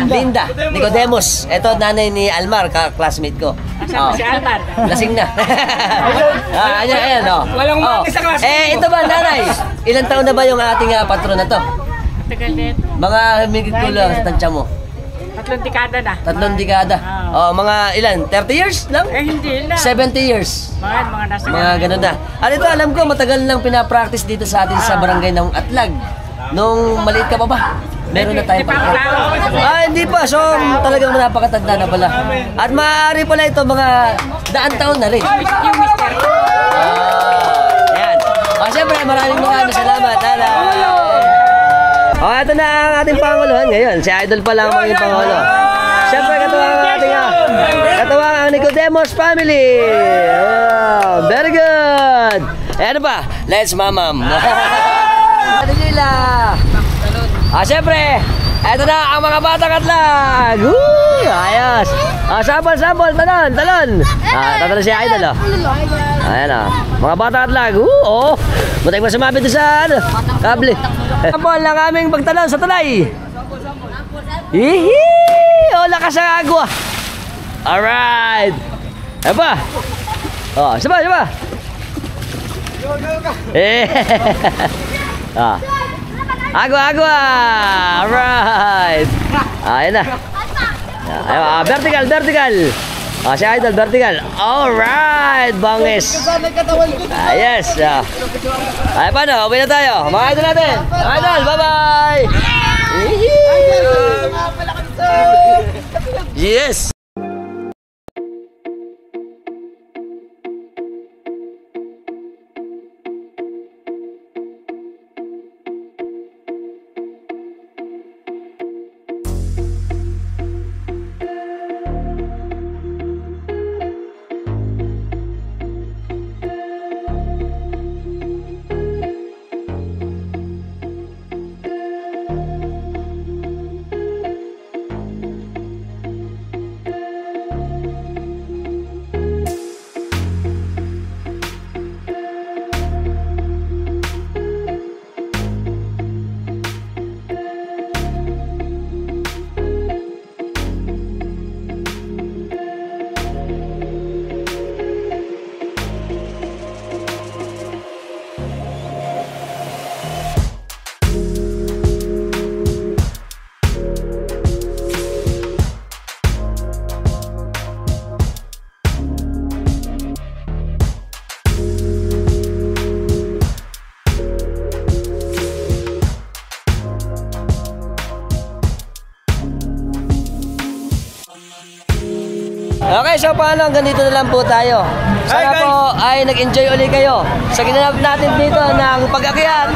Linda Nicodemus. Ito, nanay ni Almar, classmate ko. Kasama si Almar. Lasing na. Ayan. Walang umaga sa class. Ito ba, nanay? Ilang taon na ba yung ating patron na to? Tagal nito. Mga himigit ko lang sa tansya mo. 3 dekada na. 3 dekada. Mga ilan? 30 years lang? Hindi na. 70 years. Mga nasa Mga ganun na. At ito, alam ko, matagal nang pinapractice dito sa atin sa barangay ng Atlag. Nung maliit ka pa ba? Meron na tayong pagkakas. Hindi pa. So, talagang napakatanda na pala. At maaari pala ito mga daang taon na rin. Yung mister. Ayan. Siyempre, maraming salamat. Ito na ang ating Panguluhan ngayon. Si Idol pa lang ang Pangulo. Siyempre, katuwang ang ating katuwang ang Nicodemus family. Very good. Ano ba? Let's mamam. Nila. Siyempre, ito na ang mga batang Atlag. Ayos. Sample, talon. Tatalon si Idol. Ayan o. Mga batang Atlag. Matay mo sumabit doon sa kable. Sample ng aming pagtalon sa tulay. Lakas ang agwa. Alright. Ano ba? Saba. Agwa. Alright. Ayan na. Vertical. Si Idol, vertical. Alright, bangis. Yes. Paano? Uwi na tayo. Mga idol natin. Idol, bye-bye. Yes. Okay, so paano? Ganito na lang po tayo. Sana po ay nag-enjoy ulit kayo sa ginanap natin dito ng pag-akyat.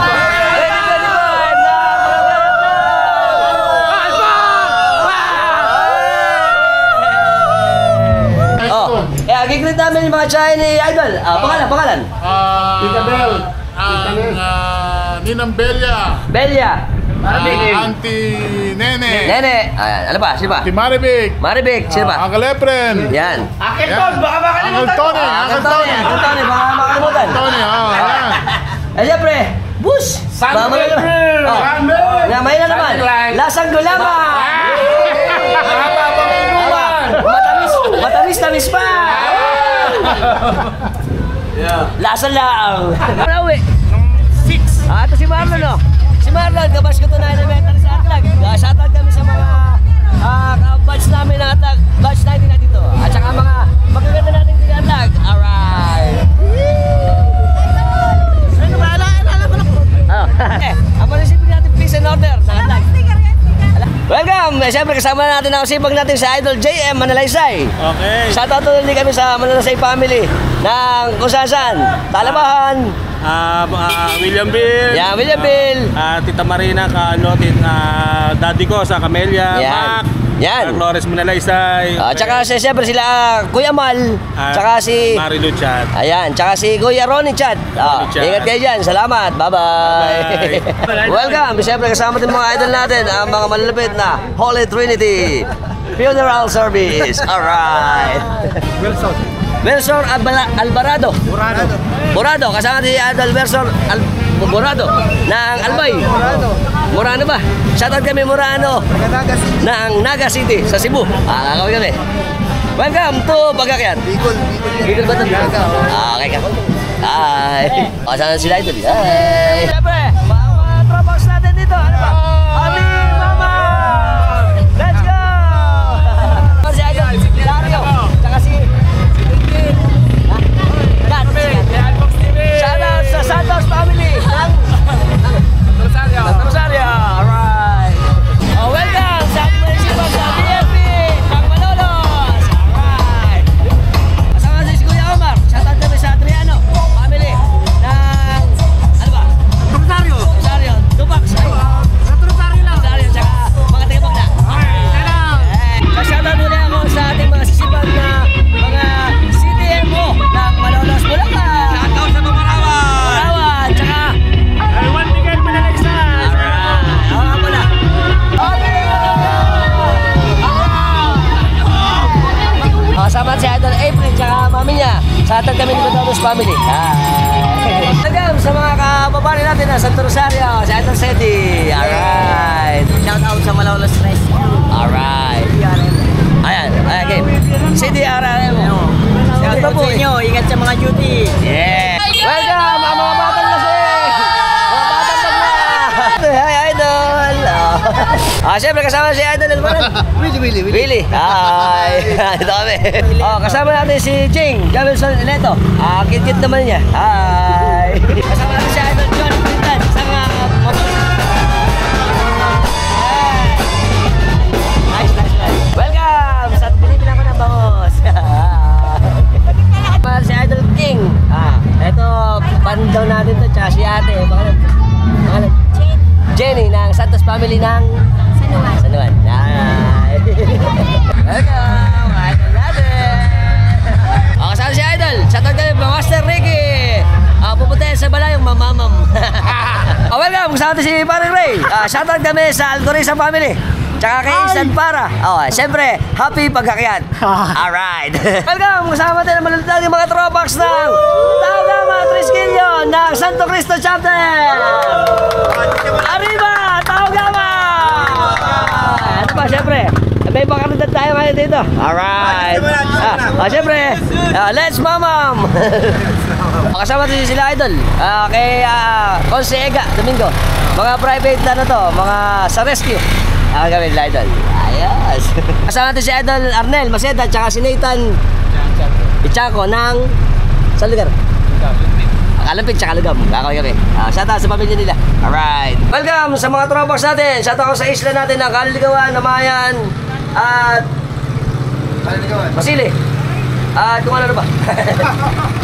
Gigreet namin yung mga Chai ni Idol. Pangalan? Tita Bel. Ninang Belia. Auntie Nene. Ano ba? Sino ba? Si Maribik. Sino ba? Uncle Efren. Yan. Uncle Tony. Uncle Tony, baka makalimutan. Yan. Siyempre, Bus. May na naman. Lasang gulama. Matamis pa. Lasa lang. Parawi. 6. Ito si Marlon, no? Si Marlon, kabas ko ito na elementary sa Atlag. Shoutout kami sa mga batch namin na Atlag, batch natin na dito. At saka mga magaganda natin dito na Atlag. Alright. Ano ba? Alam mo na po. Ang manisipin natin, please and order na Atlag. Welcome! siyempre kasama natin ang sibag natin sa Idol JM Manalaysay. Okay. Shoutout din kami sa Manalaysay family ng kung saan Talabahan. William Bill. Yan, William Bill. Tita Marina, daddy ko sa Camellia. Yan. Mac. Yan. Flores Manalaysay. Tsaka siyempre sila Kuya Mal. Tsaka si... Marilu Chat. Ayan, tsaka si Kuya Ronnie Chat. Chat. Ingat kayo dyan. Salamat. Bye-bye. Welcome. Siyempre kasama din mga idol natin ang mga malalapit na Holy Trinity Funeral Service. Alright. Wilson Alvarado. Borado. Kasama si Idol Wilson Borado ng Albay. Murano ba? Shoutout kami Murano ng Naga City sa Cebu. Kami. Welcome to Bagakyat. Bicol ba ito? Okay ka. Hi. Kasama sila ito. Hi. Siyempre, mga tropas natin dito. Ano ba? Ami Mama! Let's go! Si Idol Dario. Tsaka si... Shoutout sa Santos family ng Rosario. Alright. Welcome sa ating munisipal sa BFP ng Malolos. Alright. Kasama si Kuya Omar. Shoutout kami sa Adriano family ng ano ba? Rosario. Tupac. Rosario lang. Rosario tsaka mga taga-Bagda. Shoutout muli ako sa ating mga sisipag na mga CDMO ng Malolos, Bulacan. Shoutout sa Marawan. Tsaka Juan Miguel Manalaysay. alright. Ako nga pala. Kasama si Idol April tsaka mami niya. Sa atin kami ni Codolos family. Tagam sa mga kababali natin na Santo Rosario, si Idol Sedi. Alright. Shout out sa Malolos Rescue. Alright. Ayan, game. Sedi RRM. Shout out sa inyo. Ingat sa mga duty. Yeah. Welcome, ang mga batang kasi. Mga batang bagla. Hi, Idol. Siyempre kasama si Idol. Ano ba lang? Willie. Hi. Ito kami. Kasama natin si Jing Jamilson Ileto. Kit-kit naman niya. Hi. Kasama natin si Idol John Quintan. Isang nice. Welcome sa Pilipinas ko ng bangos. Si Idol King. Ito, pan daw natin to. Tsaka si ate. Pangalan? Jenny ng Santos family ng Sanuan. Hi. Welcome. Idol natin. Kasama si Idol. Shoutout kami pa Master Ricky. Pupuntahin sa balayong mamamam. Welcome. Kasama natin si Paring Ray. Shoutout kami sa Algorisa family. Tsaka kay Instant Para. Siyempre, happy pagkakyat. Alright. Welcome, kasama natin ang malulutad yung mga tropax ng Taugama Trisquillo ng Santo Cristo Chapter. Arriba, Taugama! Ano pa, siyempre, may pakaridad tayo ngayon dito. Alright. Siyempre, let's mamam. Kasama natin sila Idol. Kay Conce Ega Domingo. Mga private na to, mga sa rescue. Kami nila Idol. Ayos. Kasama natin si Idol Arnel Maceda tsaka si Nathan Ichaco ng saan lugar? Kalampit tsaka Lugam. Kami. Shoutout sa pamilya nila. Alright. Welcome sa mga tropas natin. Shoutout sa isla natin ng Kaliligawan, Namayan at Masili. At kung ano ba?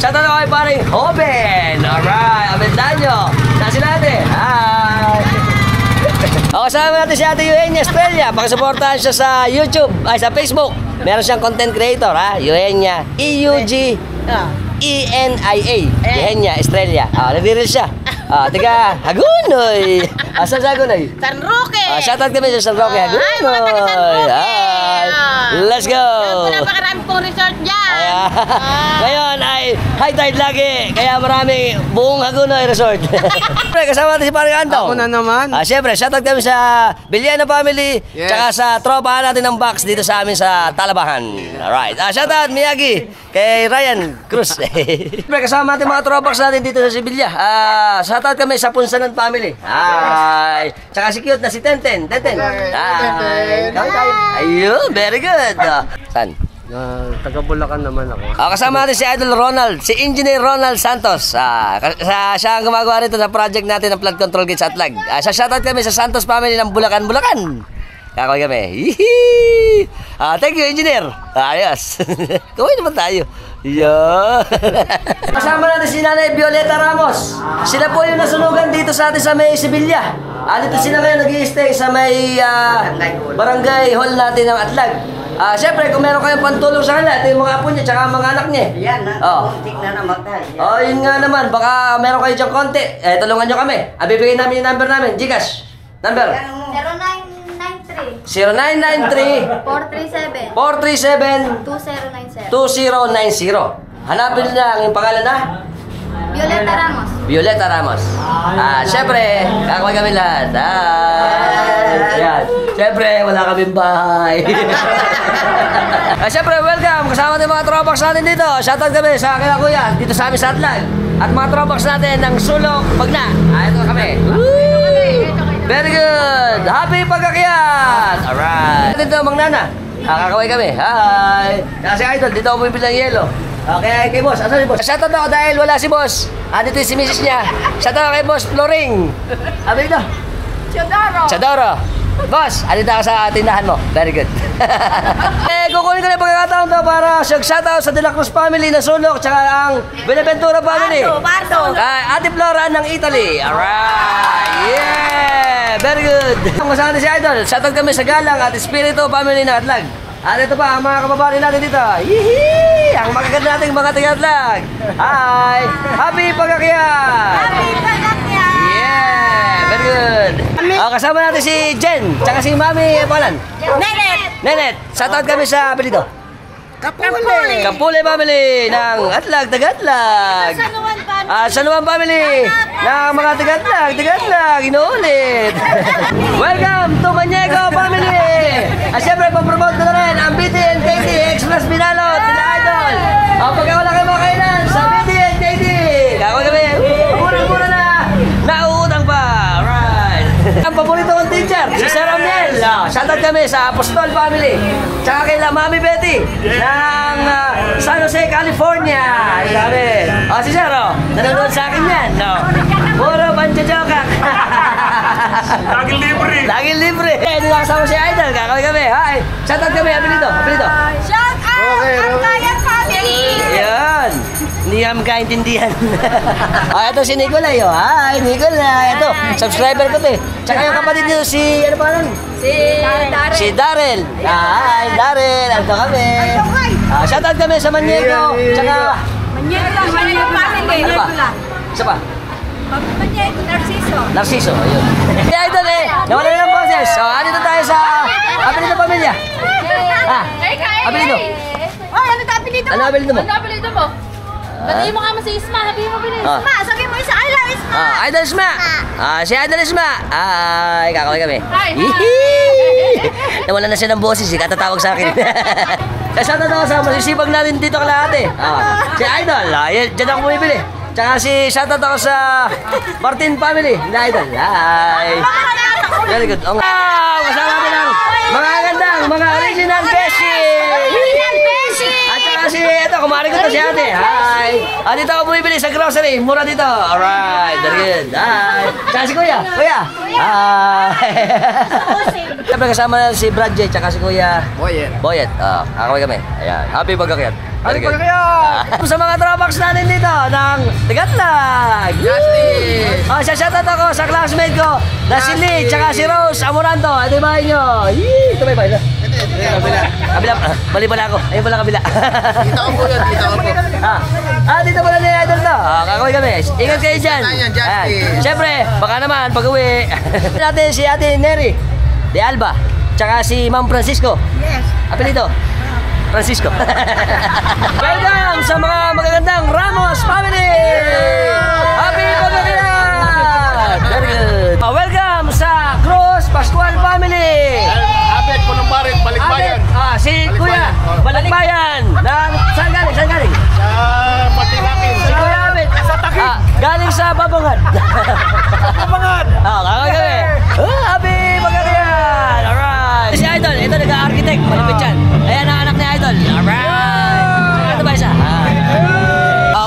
Shoutout ako kay paring Oben. Alright. Abendaño. Saan sila natin? Hi. Kasama natin si Ate Eugenia Estrella. Pakisuportahan siya sa YouTube, ay sa Facebook. Meron siyang content creator, Eugenia. E-U-G-E-N-I-A. Eugenia Estrella. Nagdi-reel siya. Tiga Hagunoy. Saan sa Hagunoy? San Roque. Shoutout kami sa San Roque. Hagunoy. Ay, mga taga San Roque. Hi. Let's go. Napakarami pong resort dyan. Ngayon ay high tide lagi. Kaya marami buong Hagunoy Resort. Kasama natin si Paring Anto. Ako na naman. Siyempre, shoutout kami sa Villena family. Yes. Tsaka sa tropa natin ng box dito sa amin sa Talabahan. Alright. Shoutout Miyagi kay Ryan Cruz. Siyempre, kasama natin mga tropa natin dito sa Sevilla. Shoutout kami sa Punsanan family. Hi. Tsaka si cute na si Tenten. Hi. Ayun, very good. Saan? Taga Bulacan naman ako. Kasama natin si Idol Ronald, si Engineer Ronald Santos. Siya ang gumagawa rito sa project natin ng flood control gate sa Atlag. Shoutout kami sa Santos family ng Bulacan. Kakaway kami. Hihi! Thank you, engineer. Ayos. Kaway naman tayo. Yeah. Kasama natin si Nanay Violeta Ramos. Sila po yung nasunugan dito sa atin sa may Sevilla. Dito sila ngayon nag-i-stay sa may barangay hall natin ng Atlag. Siyempre, kung meron kayong pantulong sa kanila, ito yung mga apo niya, tsaka mga anak niya. Yan na, kontik na naman. Yun nga naman, baka meron kayo dyan konti. Tulungan nyo kami. Bibigyan namin yung number namin, Gcash. Number? 0993 437 437 2097. 2090. Hanapin lang yung pangalan na Violeta Ramos. Violeta Ramos. Siyempre, kakaway kami lahat. Yan. Siyempre, wala kaming bahay. Siyempre, welcome. Kasama natin mga tropax natin dito. Shoutout kami sa kila kuya, dito sa amin sa Atlag. At mga tropax natin ng Sulok, Bagna. Ito kami. Very good. Happy pagkakyat. Alright. Dito, Mang Nana. Kakaway kami. Hi. Kasi idol, dito ako bumibili ng yelo. Okay, kay boss. Asan si boss? Shoutout ako dahil wala si boss. Dito yung si misis niya. Shoutout kay boss Floring. Abi dito. Chadoro. Boss, andito ako sa tindahan mo. Very good. Kukunin ko na yung pagkakataon to para shoutout sa De La Cruz family na Sulok tsaka ang Benaventura family. Bardo. Ate Flora ng Italy. Alright. Yeah. Very good. Kasama natin si Idol. Shoutout kami sa Galang at Espiritu family ng Atlag. At ito pa, ang mga kababali natin dito. Yee! Ang magaganda nating mga taga-Atlag. Hi! Happy pagkakyat! Happy pagkakyat! Yeah! Very good. Kasama natin si Jen, tsaka si Mami, apa lang? Nenet. Nenet, shoutout kami sa apelido. Kapule. Kapule family ng Atlag, taga-Atlag. Sanuan family. Sanuan family ng mga taga-Atlag, inuulit. Welcome to Maniego family. Siyempre, papromote ko na rin ang BTN KT Express Binalot, nila Idol. Pagka wala kayo makainan sa BTN KT, kakaway kami, mura-mura na, nauutang pa. Alright. Ang paborito kong teacher, si Sir Amiel. Shoutout kami sa Apostol family. Tsaka kay Mami Betty ng San Jose, California. Sabi, si Sir, nanonood sa akin yan. Puro panchajoka. Laging libre. Laging libre. Hindi nakasama si Idol. Kakaway kami. Hi. Shoutout kami. Apelido. Shout out ang Kayan family. Ayan. Hindi namin kaintindihan. Ito si Nicolay. Hi, Nicolay. Ito, subscriber ko to eh. Tsaka yung kapatid nito si, ano pa nun? Si Darrell. Hi, Darrell. Ando kami. Shoutout kami sa Maniego. Tsaka, Maniego family. ano pa? Isa pa? Maniego, Narciso. Ayun. Si Idol eh. Nawala na ng boses. Andito tayo sa apelido pamilya. Apelido. Ano apelido mo? Ano apelido mo? Batiin mo nga mo si Isma. Sabihin mo bilis. Isma. Sabihin mo isa. I love Isma. Idol Isma. Si Idol Isma. Ay, kakaway kami. Hi. Nawala na siya ng boses eh. Katatawag sa akin. Kasi ano na sa masisibag natin dito kalahati. Si Idol. Diyan ako bumibili. Tsaka si shoutout ako sa Martin family na Idol. Hi. Very good. Kasama natin ang mga gandang, mga original beshi. At saka si, ito, kumari ko to si ate. Hi. Dito ako bumibili sa grocery. Mura dito. Alright. Very good. Hi. Tsaka si Kuya. Kuya. Hi. Siyempre kasama na si Brad J. Tsaka si Kuya Boyet. Kakaway kami. Ayan. Happy pagkakyat. Very good. Sa mga tropax natin dito ng Tagatlag. Shoutout ako sa classmate ko na si Lee, tsaka si Rose Amoranto. Ito yung bahay nyo. Ito ba yung bahay nyo? Kabila. Mali pala ako. Ayun pala kabila. Kita ko po yun. Dito pala ni Idol to. Kakaway kami. Ingat kayo dyan. Siyempre, baka naman pag-uwi. Natin si Ate Neri de Alba. Tsaka si Ma'am Francisco. Yes. Apelido? Francisco. Welcome sa mga magagandang Ramos family! Happy pagkakyat! Very good. Welcome sa Cruz Pascual family! Abet po ng barit, balikbayan. Si Kuya, Balikbayan. Saan galing? Sa Matilangin. Si Kuya Abet. Sa Takip. Galing sa Babongan. Babongan. Kakagabi. Happy pagkakyat! Alright. Si Idol, ito nag-architect. Malapit yan. Ayan ang anak ni Idol. Alright. Ito ba isa?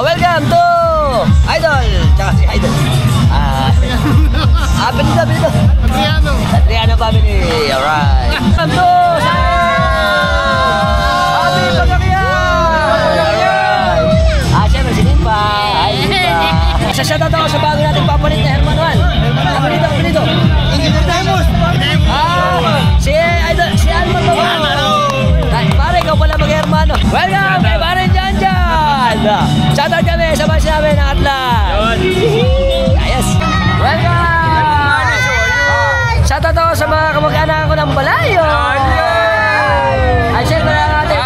Welcome to Idol. Tsaka si Idol. Apelido. Adriano. Adriano family. Alright. Shoutout ako sa bago nating papalit na Herman Juan. Apelido. Si Alman ba? Pare, ikaw pala mag-Hermano. Welcome kay Pare Janjan. Shoutout kami sa base namin ng Atlas. Ayos. Welcome. Shoutout ako sa mga kamag-anak ko ng Balayo. Ay, syempre ang ating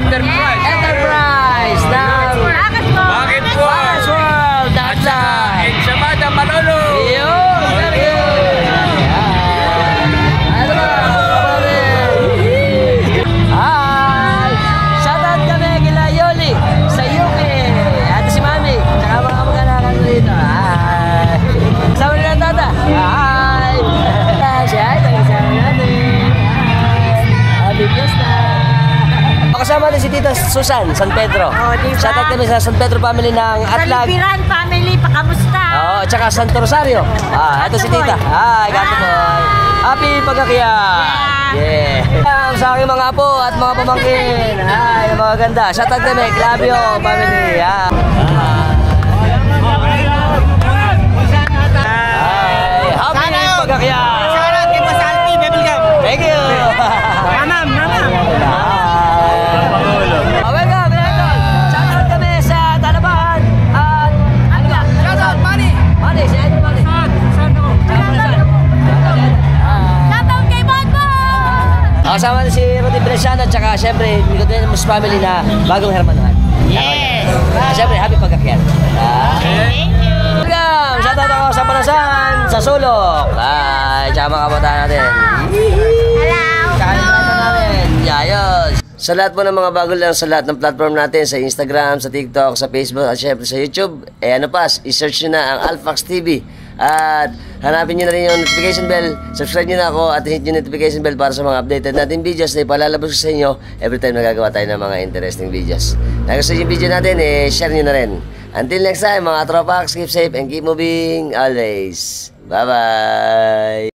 Enterprise ng Bakit po? World na Atlas. Ensamada Manolo. Yun, very good. Ano ba, pare? Hi! Shoutout kami kila Yoli sa UK. At si Mami, tsaka mga kamag-anak ko dito. Hi! Kasama nila ang tata. Hi! Siya, tagasama natin. Happy Fiesta! Kasama din si Tita Susan, San Pedro. diba? Shoutout kami sa San Pedro family ng Atlag. Salipiran family, pakamusta? Oo, tsaka Santo Rosario. Ito si Tita. Hi, gato boy. Happy pagkakiyat. Yeah. Sa aking mga apo at mga pamangkin. Hi, mga ganda. Shoutout kami, Clavio family. Hi. Happy pagkakiyat. Shoutout kay Boss Alpi, Bebelgam. Thank you. Mamam. Welcome, Idol. Shoutout kami sa Talabahan at ano ba? Shoutout, Manny, si Idol Manny. Shoutout kay Bonbon! Kasama na si Rudy Bresciano at saka syempre Nicodemus family na bagong Hermanuhan. Yes! Syempre, happy pagkakyat. Thank you! Welcome! Shoutout ako sa Panasan, sa Sulok. Tsaka mga kabataan natin. Hello! Tsaka yung kabataan natin. Yayos! Sa lahat po ng mga bago lang sa lahat ng platform natin, sa Instagram, sa TikTok, sa Facebook, at syempre sa YouTube, i-search nyo na ang Alphax TV. At hanapin nyo na rin yung notification bell, subscribe nyo na ako at hit yung notification bell para sa mga updated natin videos na ipalalabas ko sa inyo every time nagagawa tayo ng mga interesting videos. Nagustuhan yung video natin, share nyo na rin. Until next time, mga tropax, keep safe and keep moving always. Bye-bye!